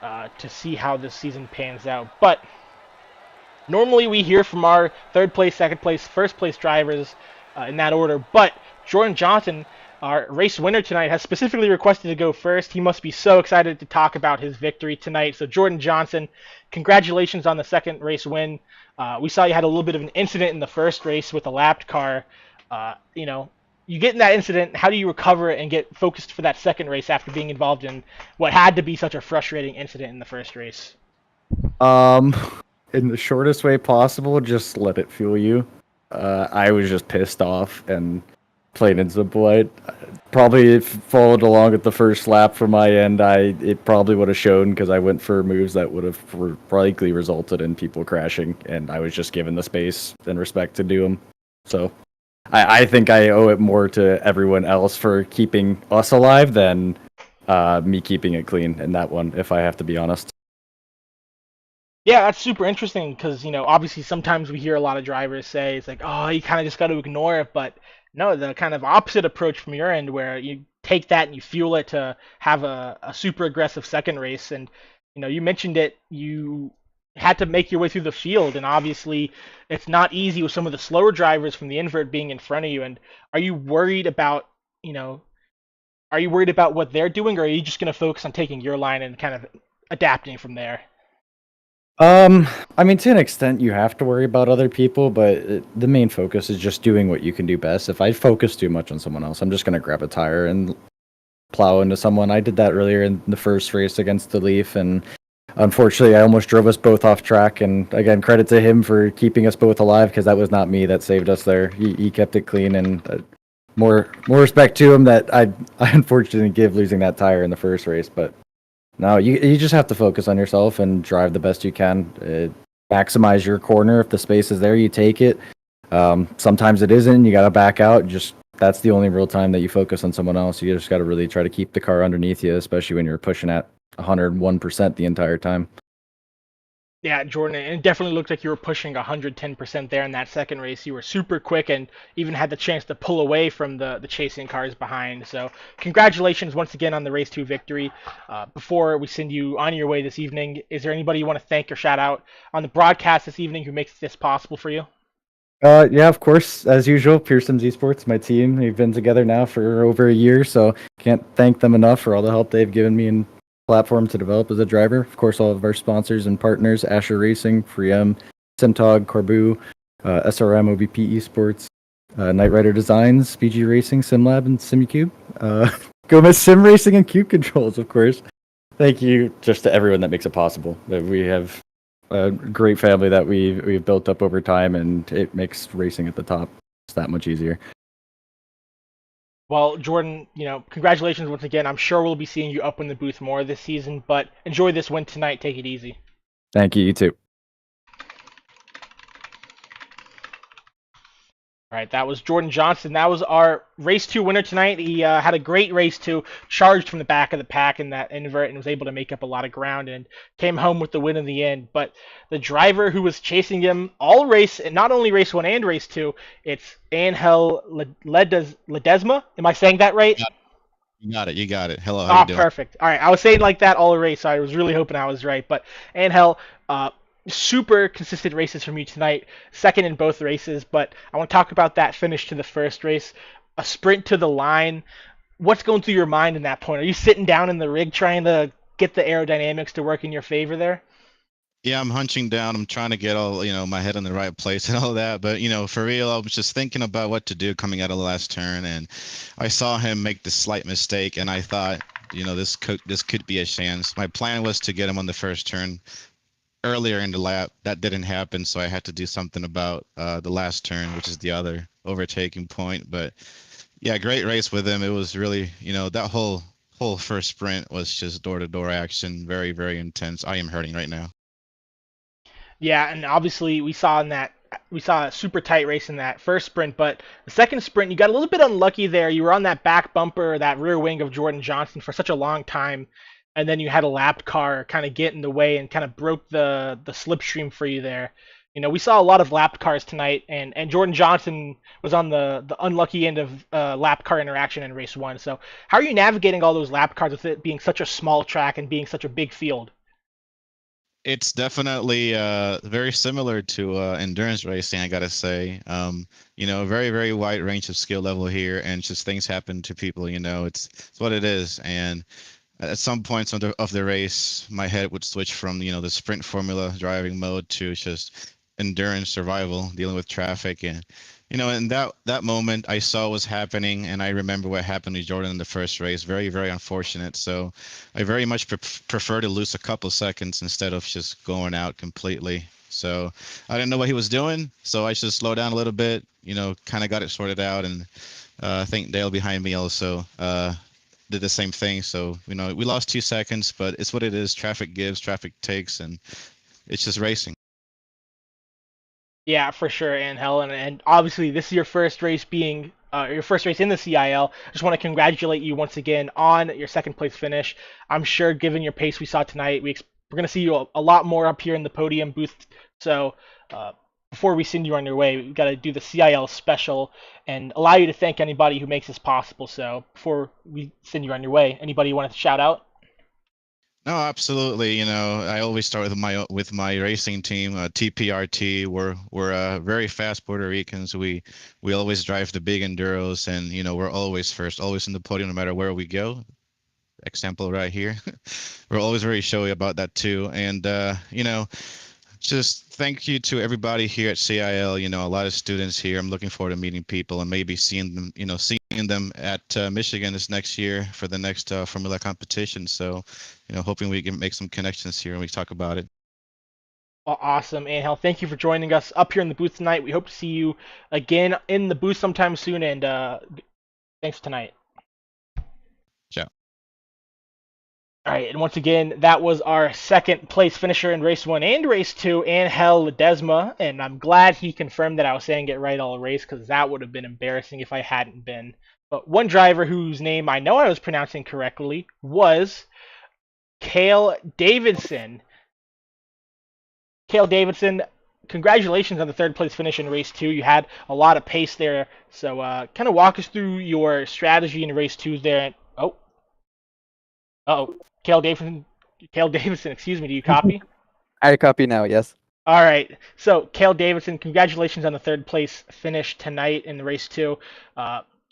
to see how this season pans out. But normally we hear from our 3rd place, 2nd place, 1st place drivers in that order, but Jordan Johnson, our race winner tonight, has specifically requested to go first. He must be so excited to talk about his victory tonight. So Jordan Johnson, congratulations on the 2nd race win. We saw you had a little bit of an incident in the first race with a lapped car. You get in that incident, how do you recover and get focused for that 2nd race after being involved in what had to be such a frustrating incident in the first race? In the shortest way possible, just let it fuel you. I was just pissed off and plain and simple. I probably followed along at the first lap from my end. It probably would have shown because I went for moves that would have likely resulted in people crashing, and I was just given the space and respect to do them. So I think I owe it more to everyone else for keeping us alive than me keeping it clean in that one, if I have to be honest. Yeah, that's super interesting because, obviously sometimes we hear a lot of drivers say it's like, oh, you kind of just got to ignore it. But no, the kind of opposite approach from your end where you take that and you fuel it to have a super aggressive 2nd race. And, you mentioned it. You had to make your way through the field, and obviously it's not easy with some of the slower drivers from the invert being in front of you. And are you worried about, you know, are you worried about what they're doing, or are you just going to focus on taking your line and kind of adapting from there? Um, I mean, to an extent, you have to worry about other people, but the main focus is just doing what you can do best. If I focus too much on someone else, I'm just gonna grab a tire and plow into someone. I did that earlier in the first race against the Leaf, and unfortunately, I almost drove us both off track. And again, credit to him for keeping us both alive because that was not me that saved us there. He kept it clean, and more respect to him that I unfortunately give losing that tire in the first race, but. No, you just have to focus on yourself and drive the best you can. Maximize your corner. If the space is there, you take it. Sometimes it isn't. You got to back out. Just that's the only real time that you focus on someone else. You just got to really try to keep the car underneath you, especially when you're pushing at 101% the entire time. Yeah, Jordan, it definitely looked like you were pushing 110% there in that second race. You were super quick and even had the chance to pull away from the chasing cars behind. So, congratulations once again on the race 2 victory. Before we send you on your way this evening, is there anybody you want to thank or shout out on the broadcast this evening who makes this possible for you? Yeah, of course, as usual, Pearson's Esports, my team. We've been together now for over a year, so can't thank them enough for all the help they've given me and platform to develop as a driver. Of course, all of our sponsors and partners, Asher Racing, FreeM, Simtog, Corbu, SRM, OVP Esports, Knight Rider Designs, BG Racing, SimLab, and SimuCube. Gomez Sim Racing and Cube Controls, of course. Thank you just to everyone that makes it possible. We have a great family that we've built up over time, and it makes racing at the top just that much easier. Well, Jordan, congratulations once again. I'm sure we'll be seeing you up in the booth more this season, but enjoy this win tonight. Take it easy. Thank you, you too. All right, that was Jordan Johnson. That was our race 2 winner tonight. He had a great race 2, charged from the back of the pack in that invert and was able to make up a lot of ground and came home with the win in the end. But the driver who was chasing him all race, and not only race 1 and race 2, it's Angel Ledesma. Am I saying that right? You got it. You got it. Hello, how you Ah, doing? perfect. All right, I was saying like that all race, so I was really hoping I was right. But Angel, super consistent races from you tonight, second in both races. But I want to talk about that finish to the first race, a sprint to the line. What's going through your mind in that point? Are you sitting down in the rig trying to get the aerodynamics to work in your favor there? Yeah, I'm hunching down. I'm trying to get all, my head in the right place and all that. But, for real, I was just thinking about what to do coming out of the last turn, and I saw him make this slight mistake, and I thought, this could be a chance. My plan was to get him on the first turn earlier in the lap. That didn't happen, so I had to do something about the last turn, which is the other overtaking point. But yeah, great race with him. It was really, that whole first sprint was just door-to-door action, very, very intense. I am hurting right now. Yeah, and obviously we saw a super tight race in that first sprint, but the second sprint you got a little bit unlucky there. You were on that back bumper, that rear wing of Jordan Johnson for such a long time, and then you had a lapped car kind of get in the way and kind of broke the slipstream for you there. We saw a lot of lapped cars tonight, and Jordan Johnson was on the unlucky end of lapped car interaction in race 1. So how are you navigating all those lapped cars with it being such a small track and being such a big field? It's definitely very similar to endurance racing, I gotta say. Very, very wide range of skill level here, and just things happen to people. It's what it is. And at some points of the race, my head would switch from the sprint formula driving mode to just endurance survival, dealing with traffic. And in that moment, I saw what was happening, and I remember what happened with Jordan in the first race. Very, very unfortunate. So I very much prefer to lose a couple seconds instead of just going out completely. So I didn't know what he was doing, so I just slowed down a little bit. Kind of got it sorted out, and I think Dale behind me also did the same thing. So we lost 2 seconds, but it's what it is. Traffic gives, traffic takes, and it's just racing. Yeah, for sure, Angel, and obviously this is your first race in the CIL. I just want to congratulate you once again on your second place finish. I'm sure, given your pace we saw tonight, we're gonna see you a lot more up here in the podium booth. So before we send you on your way, we've got to do the CIL special and allow you to thank anybody who makes this possible. So before we send you on your way, anybody you want to shout out? No, absolutely. I always start with my racing team, TPRT. We're very fast Puerto Ricans. We always drive the big enduros, and we're always first, always in the podium, no matter where we go. Example right here. We're always very showy about that too, and just thank you to everybody here at CIL. A lot of students here. I'm looking forward to meeting people and maybe seeing them. Seeing them at Michigan this next year for the next Formula competition. So, hoping we can make some connections here and we talk about it. Awesome, Angel. Thank you for joining us up here in the booth tonight. We hope to see you again in the booth sometime soon, and thanks tonight. Ciao. All right, and once again, that was our second place finisher in race 1 and race 2, Angel Ledesma, and I'm glad he confirmed that I was saying it right all race, because that would have been embarrassing if I hadn't been. But one driver whose name I know I was pronouncing correctly was CiL Davidson. CiL Davidson, congratulations on the third place finish in race 2. You had a lot of pace there, so kind of walk us through your strategy in race 2 there. Oh, CiL Davidson, excuse me, do you copy? I copy now, yes. All right, so CiL Davidson, congratulations on the third place finish tonight in the race 2.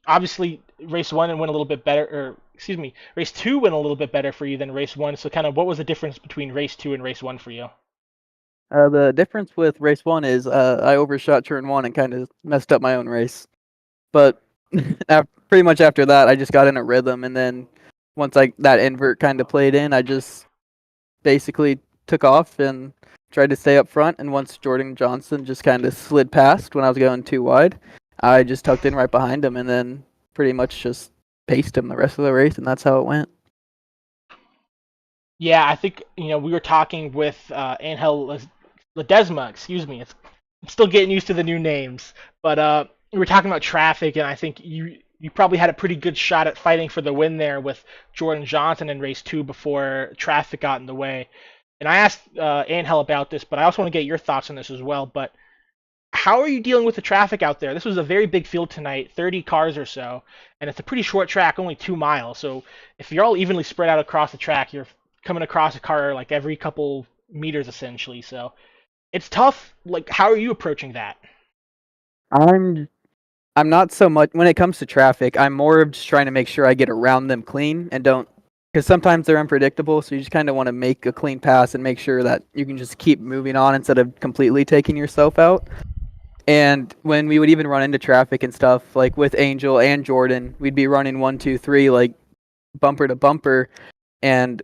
Obviously, race 1 went a little bit better, or excuse me, race 2 went a little bit better for you than race 1. So, kind of, what was the difference between race 2 and race 1 for you? The difference with race 1 is I overshot turn 1 and kind of messed up my own race. But pretty much after that, I just got in a rhythm, and then once that invert kind of played in, I just basically took off and tried to stay up front. And once Jordan Johnson just kind of slid past when I was going too wide, I just tucked in right behind him and then pretty much just paced him the rest of the race, and that's how it went. Yeah, I think we were talking with Angel Ledesma. Excuse me, I'm still getting used to the new names, but we were talking about traffic, and I think you probably had a pretty good shot at fighting for the win there with Jordan Johnson in race 2 before traffic got in the way. And I asked Angel about this, but I also want to get your thoughts on this as well. But how are you dealing with the traffic out there? This was a very big field tonight, 30 cars or so, and it's a pretty short track, only 2 miles. So if you're all evenly spread out across the track, you're coming across a car like every couple meters essentially. So it's tough. Like, how are you approaching that? I'm not so much when it comes to traffic. I'm more of just trying to make sure I get around them clean and don't, because sometimes they're unpredictable. So you just kind of want to make a clean pass and make sure that you can just keep moving on instead of completely taking yourself out. And when we would even run into traffic and stuff, like with Angel and Jordan, we'd be running 1, 2, 3, like bumper to bumper, and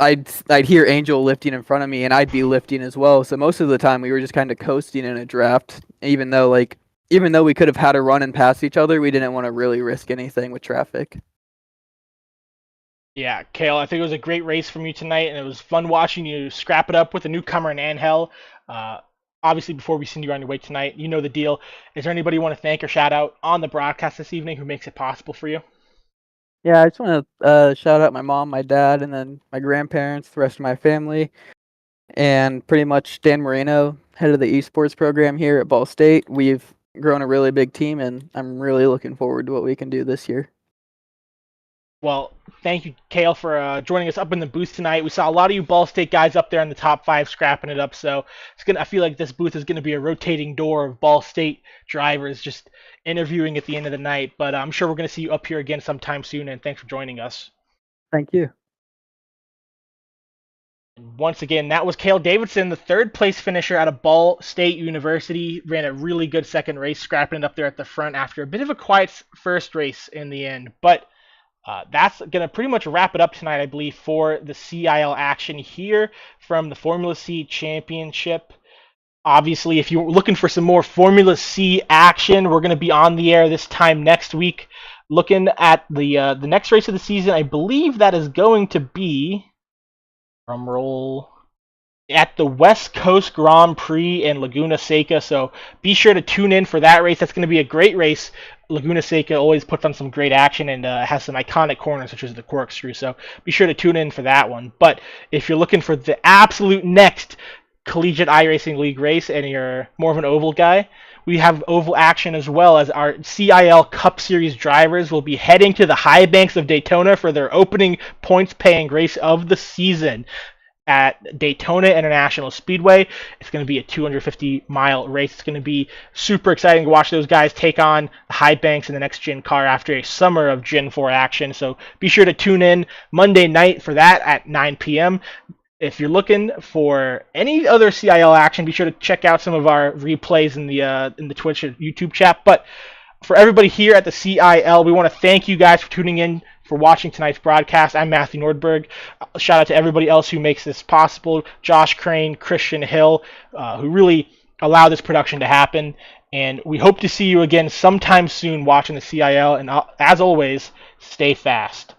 I'd hear Angel lifting in front of me, and I'd be lifting as well. So most of the time, we were just kind of coasting in a draft, even though we could have had a run and pass each other, we didn't want to really risk anything with traffic. Yeah, CiL, I think it was a great race from you tonight, and it was fun watching you scrap it up with a newcomer in Angel. Obviously, before we send you on your way tonight, you know the deal. Is there anybody you want to thank or shout out on the broadcast this evening who makes it possible for you? Yeah, I just want to shout out my mom, my dad, and then my grandparents, the rest of my family, and pretty much Dan Moreno, head of the esports program here at Ball State. We've grown a really big team, and I'm really looking forward to what we can do this year. Well, thank you, CiL, for joining us up in the booth tonight. We saw a lot of you Ball State guys up there in the top 5 scrapping it up, so I feel like this booth is going to be a rotating door of Ball State drivers just interviewing at the end of the night. But I'm sure we're going to see you up here again sometime soon, and thanks for joining us. Thank you. And once again, that was CiL Davidson, the third place finisher out of Ball State University. Ran a really good second race, scrapping it up there at the front after a bit of a quiet first race in the end. But that's going to pretty much wrap it up tonight, I believe, for the CIL action here from the Formula C Championship. Obviously, if you're looking for some more Formula C action, we're going to be on the air this time next week. Looking at the next race of the season, I believe that is going to be, drum roll, at the West Coast Grand Prix in Laguna Seca. So be sure to tune in for that race. That's going to be a great race. Laguna Seca always puts on some great action and has some iconic corners, such as the corkscrew. So be sure to tune in for that one. But if you're looking for the absolute next collegiate iRacing League race and you're more of an oval guy, we have oval action as well, as our CIL Cup Series drivers will be heading to the high banks of Daytona for their opening points-paying race of the season at Daytona International Speedway. It's going to be a 250-mile race. It's going to be super exciting to watch those guys take on the high banks in the next Gen car after a summer of Gen 4 action. So be sure to tune in Monday night for that at 9 p.m. If you're looking for any other CIL action, be sure to check out some of our replays in the Twitch or YouTube chat. But for everybody here at the CIL, we want to thank you guys for tuning in, for watching tonight's broadcast. I'm Matthew Nordberg. Shout out to everybody else who makes this possible. Josh Crane, Christian Hill, who really allow this production to happen. And we hope to see you again sometime soon watching the CIL. And as always, stay fast.